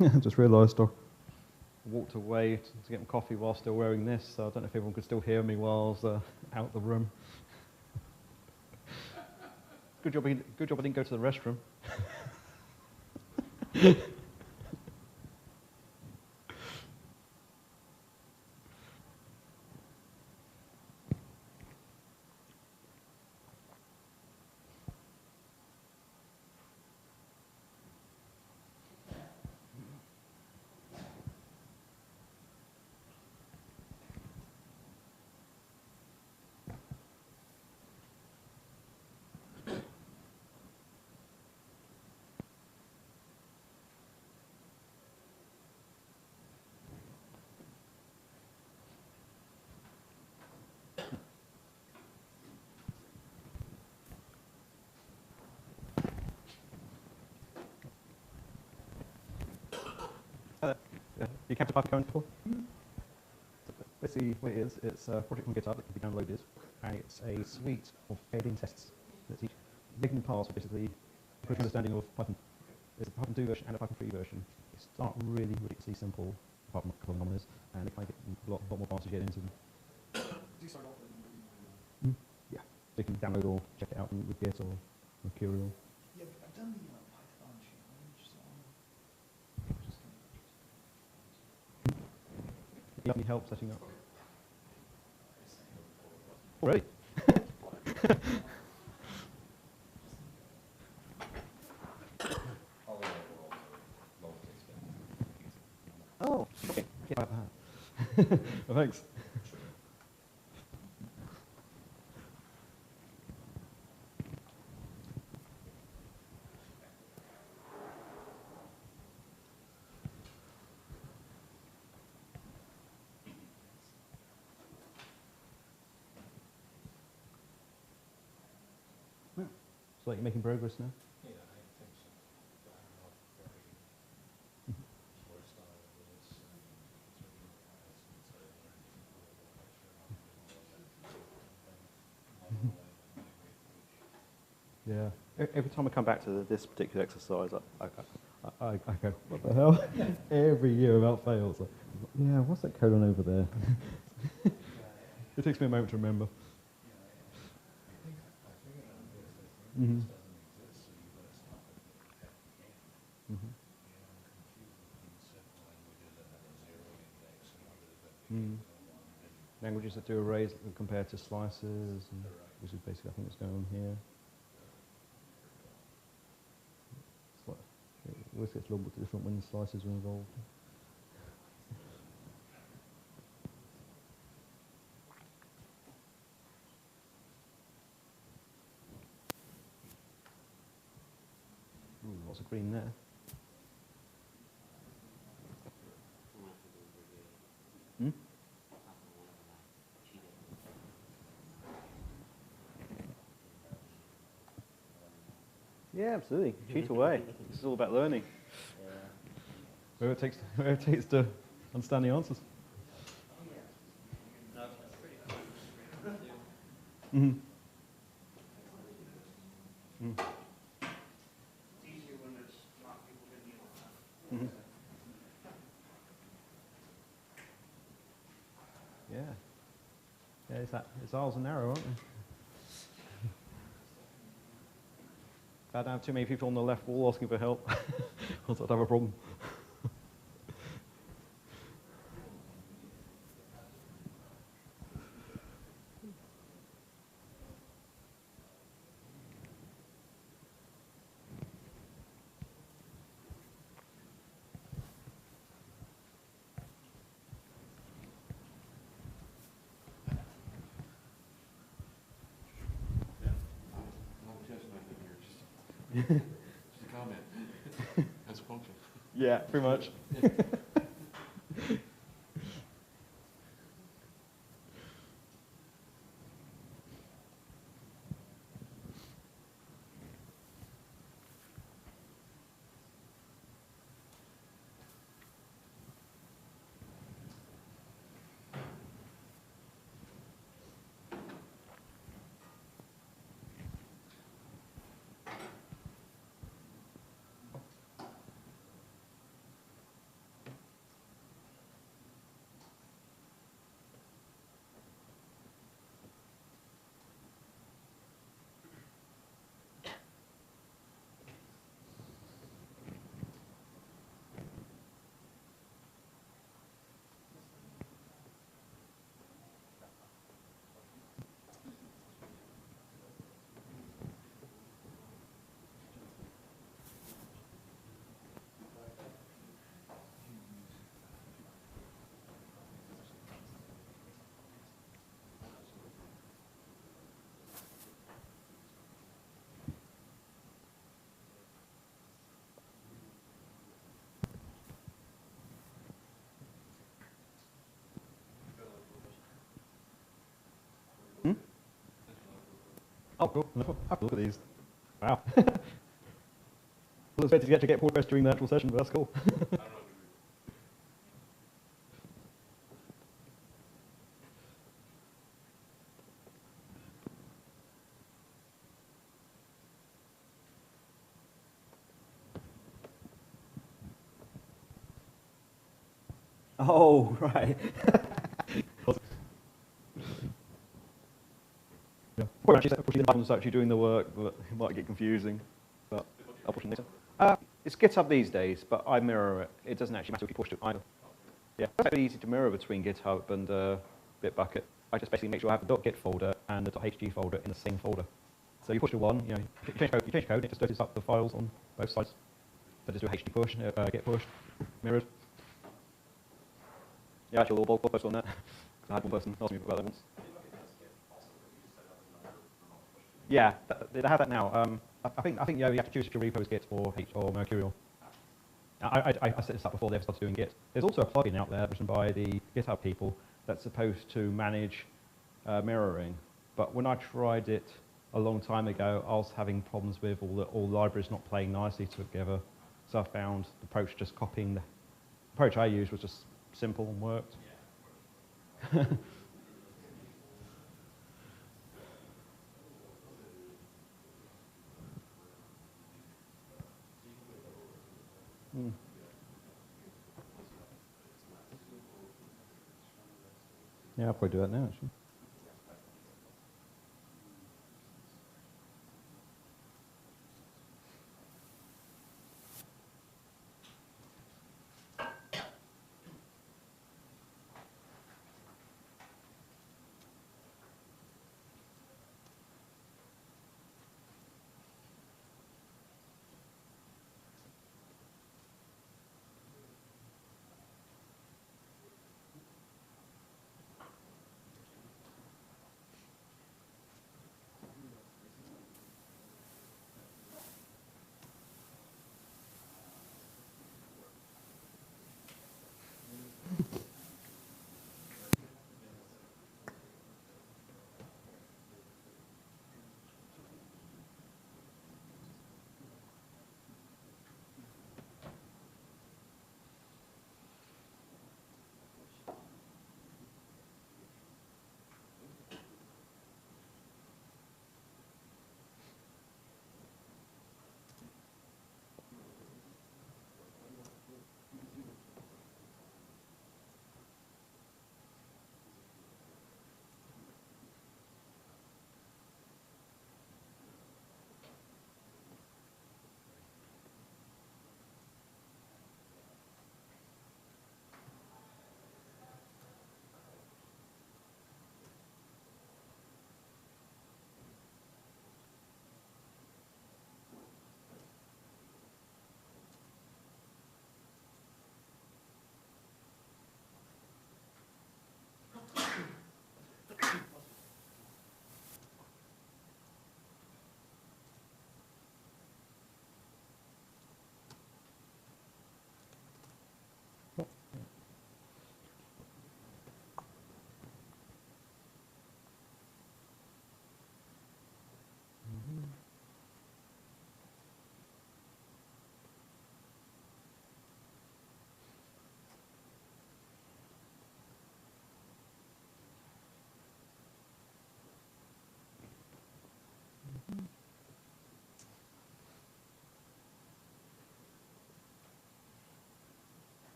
I just realised I walked away to get my coffee while still wearing this, so I don't know if everyone could still hear me while I was out the room. Good job I didn't go to the restroom. You captured Python before? Basically, what it is, it's a project on GitHub that can be downloaded, and it's a suite of fed-in tests that each making pass for basically a quick understanding of Python. There's a Python 2 version and a Python 3 version. They start really ridiculously simple, apart from a couple of anomalies, and they kind of get a lot more advanced to get into them. Yeah, so you can download or check it out with Git or Mercurial. Yeah, I've done the Python challenge, so Do you have any help setting up? Already? Oh, okay. Yeah, that. Well, thanks. So like you're making progress now? Yeah, I think so. But I don't know if very sourced out of this and conservative bias and so I learned a little bit extra on model and migrate which Yeah. Every time I come back to this particular exercise, I go, what the hell? Every year without fail. It's like, yeah, what's that colon over there? It takes me a moment to remember. I think I figured out this. I think Mhm. this doesn't exist, so you gotta stop it at the end. Mhm. You know, I'm confused between set languages that have a zero index and others that Mm. begin with a one and Languages that do arrays compared to slices, and correct. which is basically I think what's going on here. It's like, it always gets a little bit different when the slices are involved. Ooh, lots of green there. Hmm? yeah, absolutely. Cheat away. This is all about learning. Whoever it takes to understand the answers. Mm-hmm. Mm. Mm-hmm. Yeah. Yeah, it's ours and narrow, aren't they? If I don't have too many people on the left wall asking for help, I'd have a problem. No judgment in here, just a comment. That's a function. Yeah, pretty much. Hmm? Oh, cool. Have a look at these. Wow. Well, expected you to get progress during the actual session, but that's cool. Oh, right. Yeah. Or actually, pushing the buttons actually doing the work, but it might get confusing. But I'll push it later. It's GitHub these days, but I mirror it. It doesn't actually matter if you push it either. Yeah, it's actually easy to mirror between GitHub and Bitbucket. I just basically make sure I have the .git folder and the .hg folder in the same folder. So you push the one, you know, you change code, it just doses up the files on both sides. So just do a hg push, git push, mirrored. Yeah, actually, we'll post on that. I had one person ask me about that once. Yeah, they have that now. I think yeah, you have to choose if your repo is Git or Mercurial. I set this up before they've started doing Git. There's also a plugin out there written by the GitHub people that's supposed to manage mirroring. But when I tried it a long time ago, I was having problems with all libraries not playing nicely together. So I found the approach just copying the approach I used was just simple and worked. Mm. Yeah, I'll probably do that now, actually.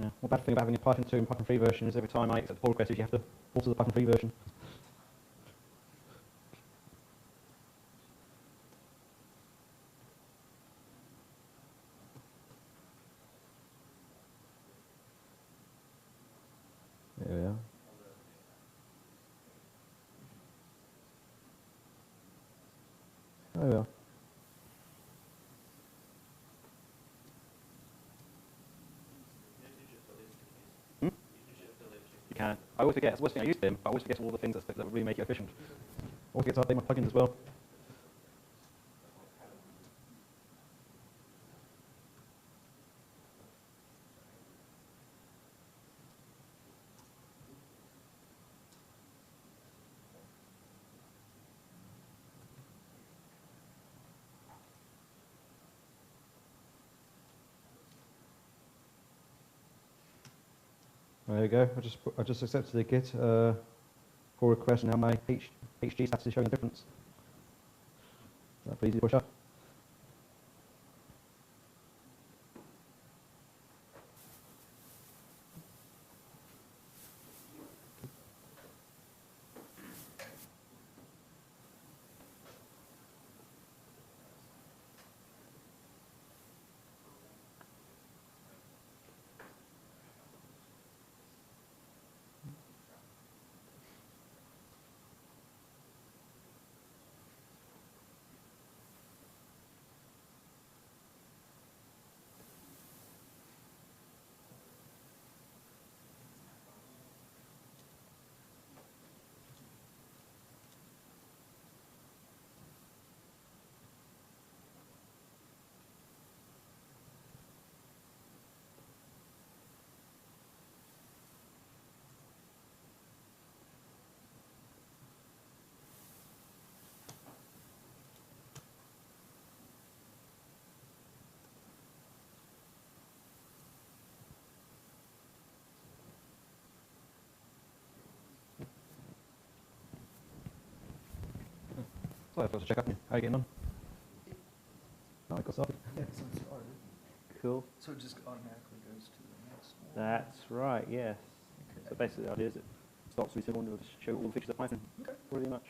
Yeah. One bad thing about having a Python 2 and Python 3 version is every time I accept a pull request, you have to alter the Python 3 version. There we are. Oh well. Hmm? You can. I always forget. It's the worst thing I use them, but I always forget all the things that really make it efficient. I always forget to update my plugins as well. There you go. I just accepted the Git pull request, and now my HG status is showing a difference. That's easy to push up. So I thought to check up on you. How are you getting on? Oh, I got started. Yeah, so it started. Cool. So it just automatically goes to the next one. That's right, yes. Okay. So basically the idea is it starts with one, it'll just show all the features of Python, Okay. pretty much.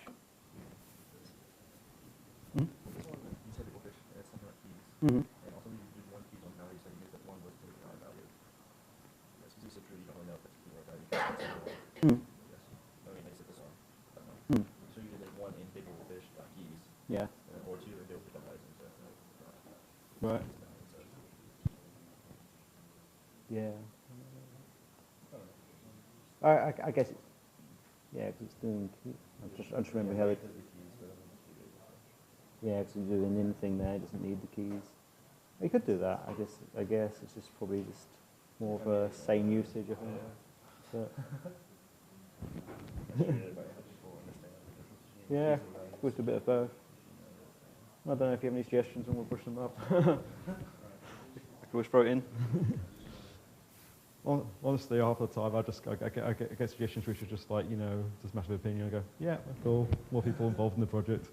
Hmm? This one, you said it will fix, it's something like keys. Mm-hmm. And also you do one keys on value, so you use that one was to the value. Yes, because you said true, you don't really know if that's a key or a value. Mm. Yes. I mean, they set this on. Mm. So you did like one in big old fish, keys, Yeah. or two in big old values and stuff. Right. Yeah. I don't know. I guess it's, yeah, because it's doing, I just remember how it, yeah, because you're doing anything there, it doesn't need the keys. You could do that, I guess it's just probably just more of a sane usage, I think. But, yeah, with a bit of both. I don't know if you have any suggestions and we'll push them up. I could always throw it in. Honestly, half the time I get suggestions which are just like, you know, just matter of opinion. I go, yeah, cool. More people involved in the project.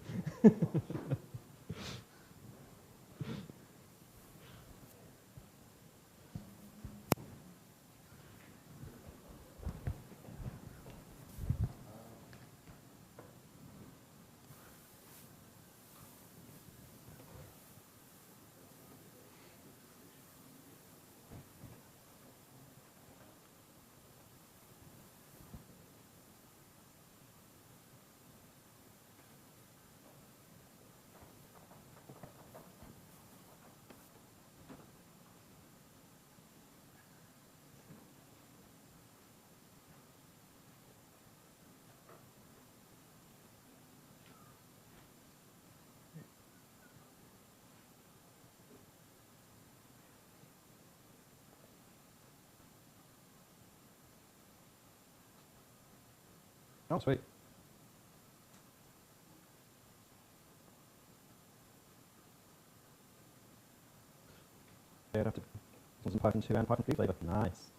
Oh, sweet. Yeah, I'd have to some Python 2 and Python 3 flavor. Nice.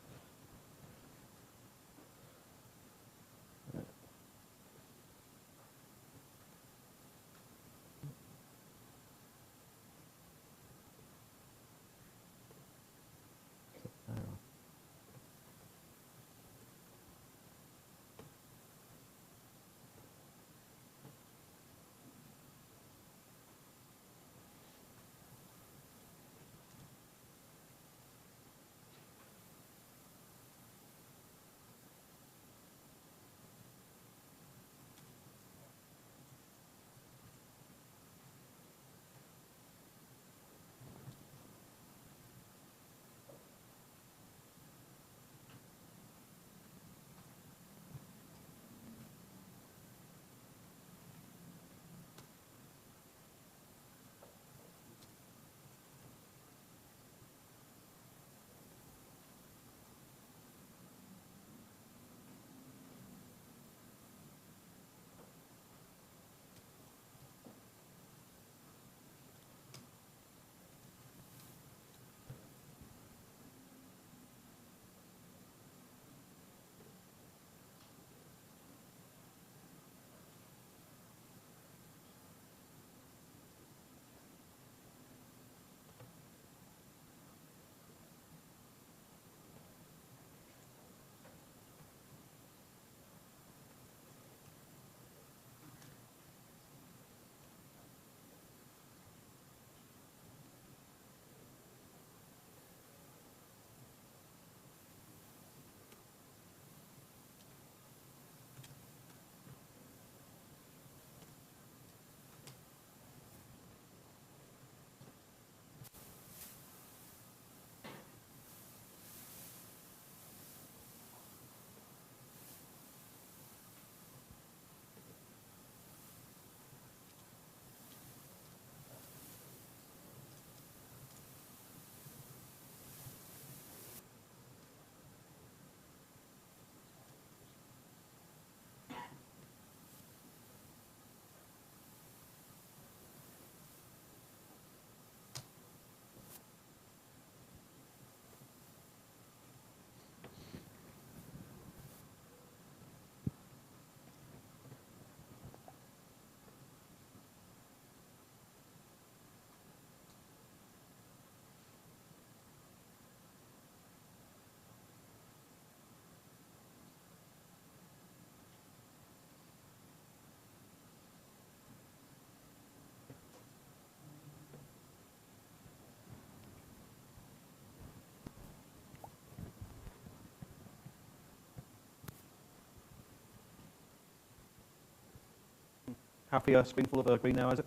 Happy screen full of green now, Isaac?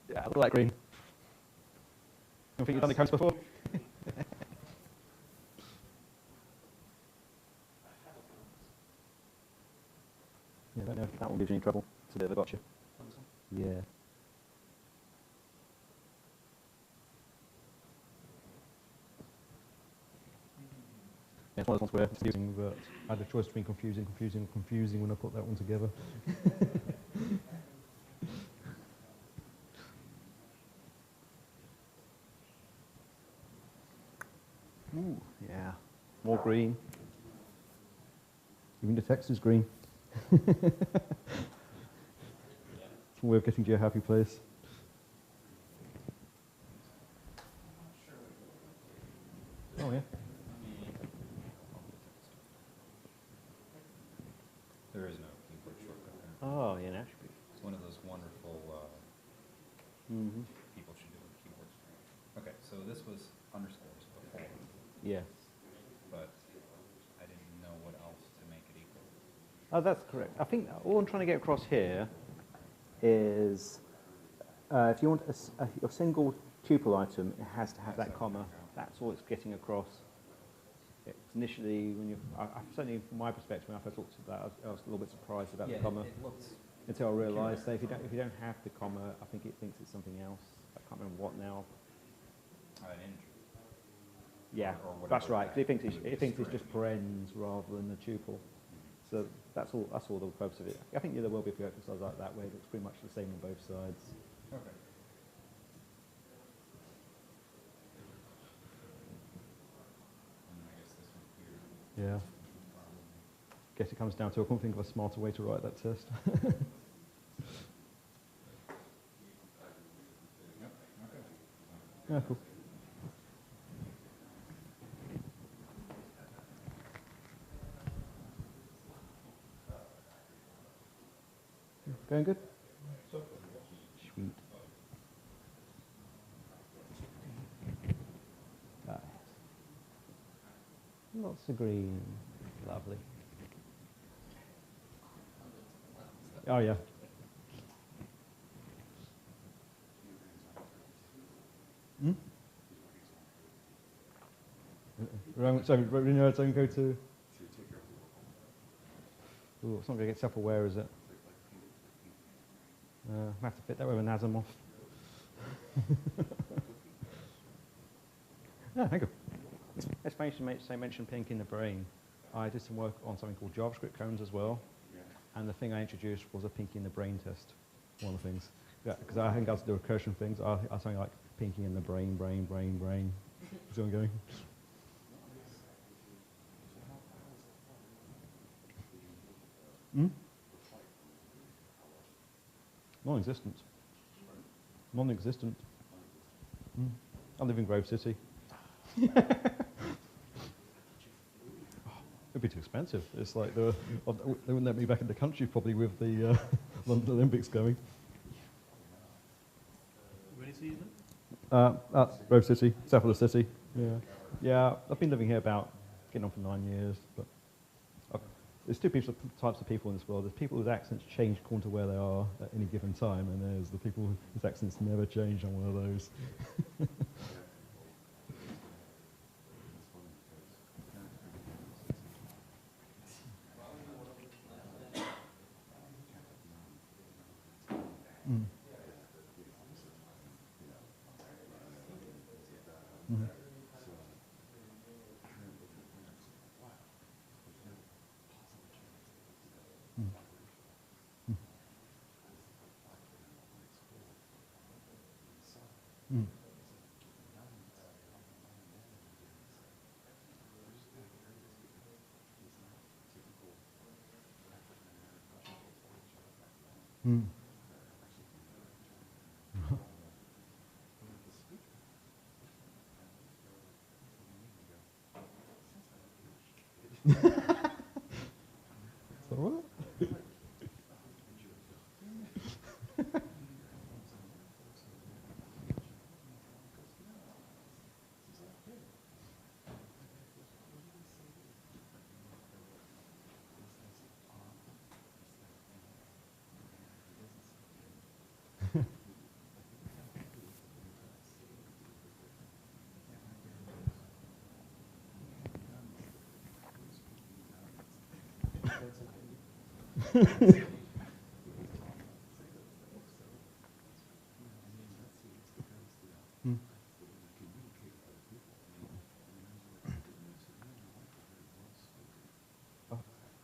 Yeah, look at that green. You think you've done the cones before? Yeah, I don't know if that one gives you any trouble. It's a bit of a gotcha. Yeah. Yeah, it's one of those ones where it's confusing, but I had a choice between confusing when I put that one together. Ooh, yeah. More green. Even the text is green. It's a way of getting to your happy place. Oh, yeah. There is no keyboard shortcut there. Oh, yeah, an attribute. It's one of those wonderful Mm-hmm. people should do with keyboards. Okay, so this was underscores before, Yes. but I didn't know what else to make it equal. Oh, that's correct. I think all I'm trying to get across here is if you want a single tuple item, it has to have that comma. That's all it's getting across. It's initially, when you, certainly from my perspective, when I first looked at that, I was a little bit surprised about the comma. It looked Until I realised that if you don't have the comma, I think it thinks it's something else. I can't remember what now. an integer. Yeah, Or whatever that's right. 'Cause that it thinks it's string. just parens rather than a tuple. So that's all. That's all the purpose of it. I think there will be a few exercises like that where it looks pretty much the same on both sides. Okay. And I guess this one here. Yeah. Guess it comes down to I couldn't think of a smarter way to write that test. Yep, okay. Yeah, cool. Going good? Sweet. Right. Lots of green. Lovely. Oh, yeah. Hmm? So, you know, it's only go to. Ooh, it's not going to get self-aware, is it? I have to fit that with an Asimov. Yeah, thank you. Let's mention pink in the brain. I did some work on something called JavaScript cones as well. And the thing I introduced was a pinky in the brain test. One of the things. Yeah, because I think I was the recursion things. I something like pinky in the brain. So I'm going. Hmm? Non-existent. Non-existent. Mm. I live in Grove City. It'd be too expensive. It's like they wouldn't let me back in the country probably with the London Olympics going. Where do you live? Grove City, south of the city. Yeah. Yeah, I've been living here about getting on for 9 years. But there's two types of people in this world. There's people whose accents change according to where they are at any given time, and there's the people whose accents never change. I'm one of those. Mm. Mm. Mm. Mm. So what?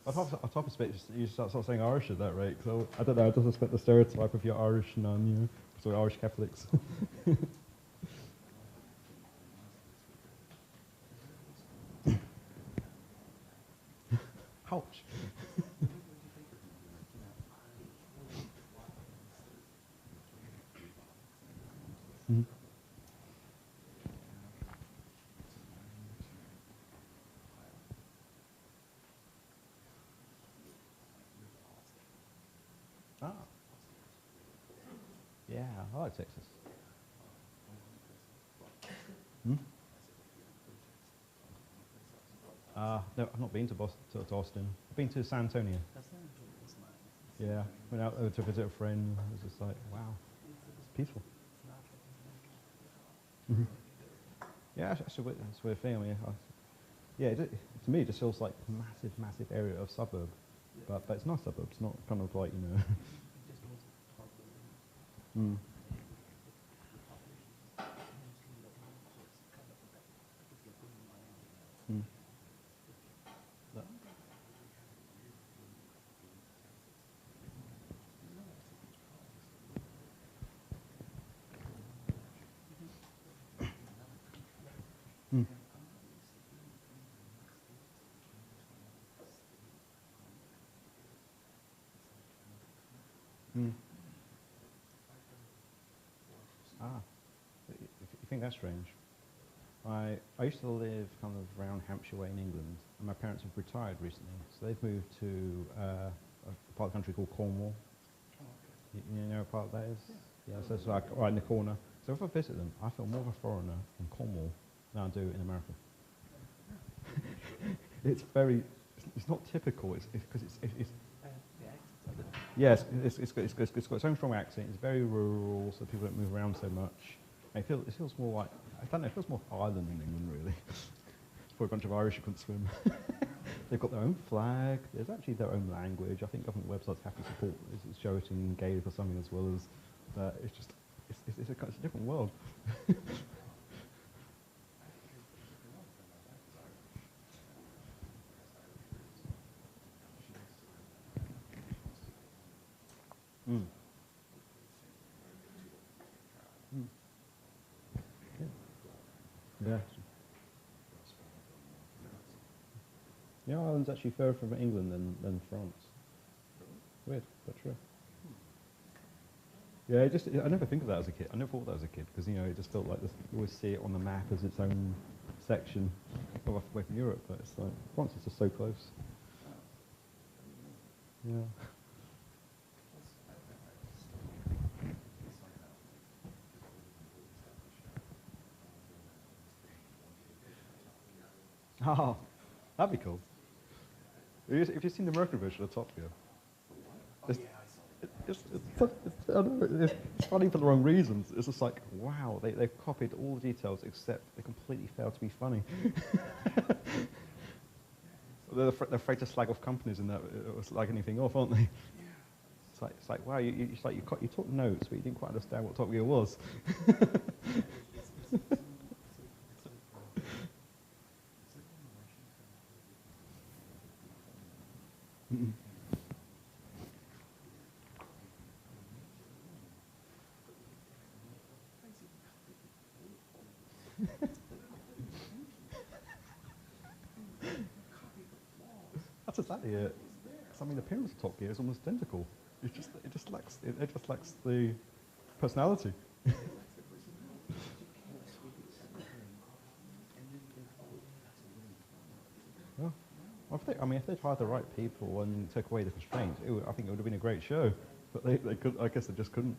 On top of it, you start saying Irish at that rate. So I don't know. I just expect the stereotype of your Irish nun, you know, so Irish Catholics. Ouch. Mhm. Ah. Yeah, I like Texas. Hmm? No, I've not been to Boston, to Austin. I've been to San Antonio. Yeah, went out there to visit a friend. It was just like, wow, it's peaceful. Mhm. Yeah, that's a weird thing. I mean, yeah, to me, it just feels like massive, massive area of suburb, but it's not suburbs. It's not kind of like, you know. Mm. Mm. That- Mm. Mm. Ah, you think that's strange? I used to live kind of around Hampshire way in England, and my parents have retired recently, so they've moved to a part of the country called Cornwall. You know what part that is? Yeah, so it's like right in the corner. So if I visit them, I feel more of a foreigner in Cornwall than I do in America. It's very, it's not typical. It's because it's yes, it's got its own strong accent. It's very rural, so people don't move around so much. And it feels more like, I don't know, it feels more Ireland than England, really. For a bunch of Irish who couldn't swim. They've got their own flag. There's actually their own language. I think government websites have to support Chariot and Gaelic or something as well as, it's just, it's a different world. Mm. Mm. Yeah. Yeah, Ireland's actually further from England than France. Weird, but true. Yeah, I never think of that as a kid. I never thought that as a kid because, you know, it just felt like this, you always see it on the map as its own section away from Europe, but it's like, France is just so close. Yeah. Oh, that'd be cool. Have you seen the American version of Top Gear? I don't know, it's funny for the wrong reasons. It's just like, wow, they've copied all the details except they completely failed to be funny. They're afraid to slag off companies and that, or slag anything off, aren't they? It's like wow, you took notes, but you didn't quite understand what Top Gear was. That's exactly it. 'Cause, I mean, the appearance of Top Gear is almost identical. It just lacks the personality. Yeah. Well, if they'd hired the right people and took away the constraints, I think it would have been a great show. But they could, I guess they just couldn't.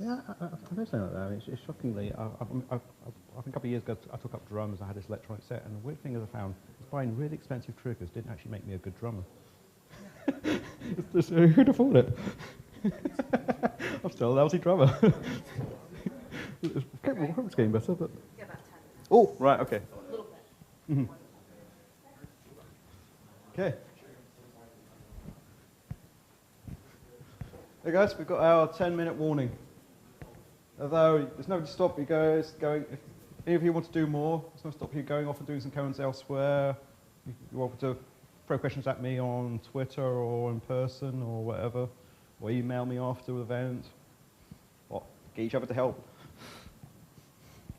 I don't say like that. It's shockingly. I think a couple of years ago I took up drums. I had this electronic set, and the weird thing is I found is buying really expensive triggers didn't actually make me a good drummer. It's just, who'd afford it? I'm still a lousy drummer. It's getting better, but. Yeah, about 10. Oh, right, okay. A little bit. Mhm. Okay. Hey guys, we've got our 10-minute warning. Although there's no to stop you guys going. If any of you want to do more, there's no to stop you going off and doing some Koans elsewhere. You're welcome to throw questions at me on Twitter or in person or whatever, or email me after the event, or get each other to help.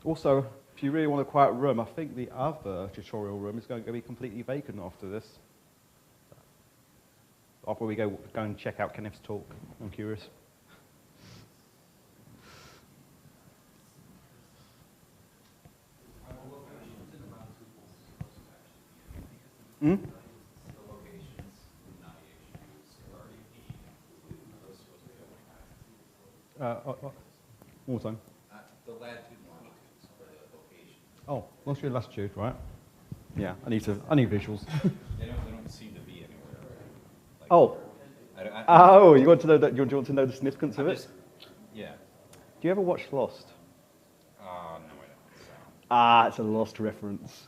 Also, if you really want a quiet room, I think the other tutorial room is going to be completely vacant after this. After we go and check out Kenneth's talk, I'm curious. Hmm? One more time. The latitude and longitudes for the location. Oh, longitude and latitude, right? Yeah, I need visuals. They don't seem to be anywhere. Like, Oh. You want to know that? You want to know the significance of it? Yeah. Do you ever watch Lost? No, I don't. So. It's a Lost reference.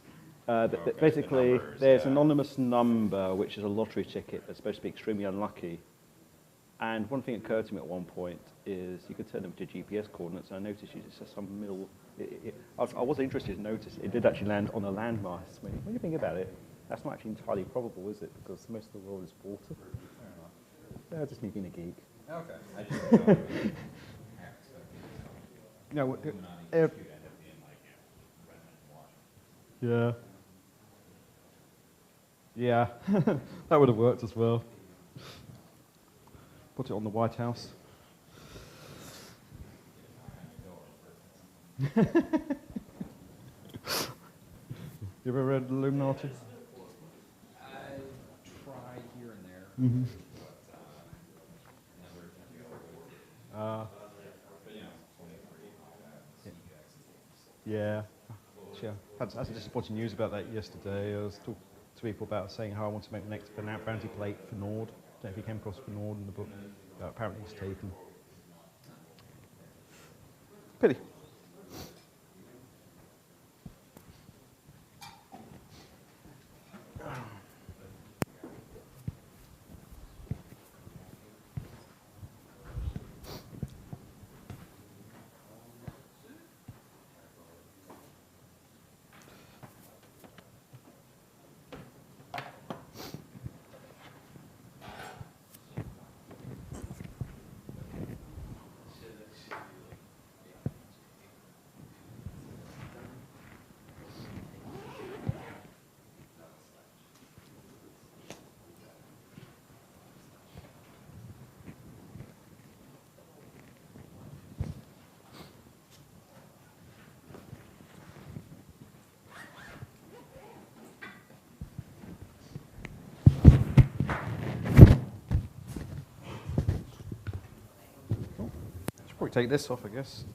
Okay, Basically, the numbers, there's yeah. an anonymous number which is a lottery ticket that's supposed to be extremely unlucky. And one thing that occurred to me at one point is you could turn them to GPS coordinates, and I noticed it says some middle. I was interested to notice it did actually land on a landmass. I mean, when you think about it, that's not actually entirely probable, is it? Because most of the world is water. Yeah, just me being a geek. Okay. I just don't know. No, yeah. Yeah, that would have worked as well. Put it on the White House. You ever read Illuminati? I try here and there. Mm-hmm. Yeah. I had some disappointing news about that yesterday. I was talking to people about saying how I want to make the next bounty plate for Nord. I don't know if you came across for Nord in the book. Apparently it's taken. Pity. Should probably take this off, I guess.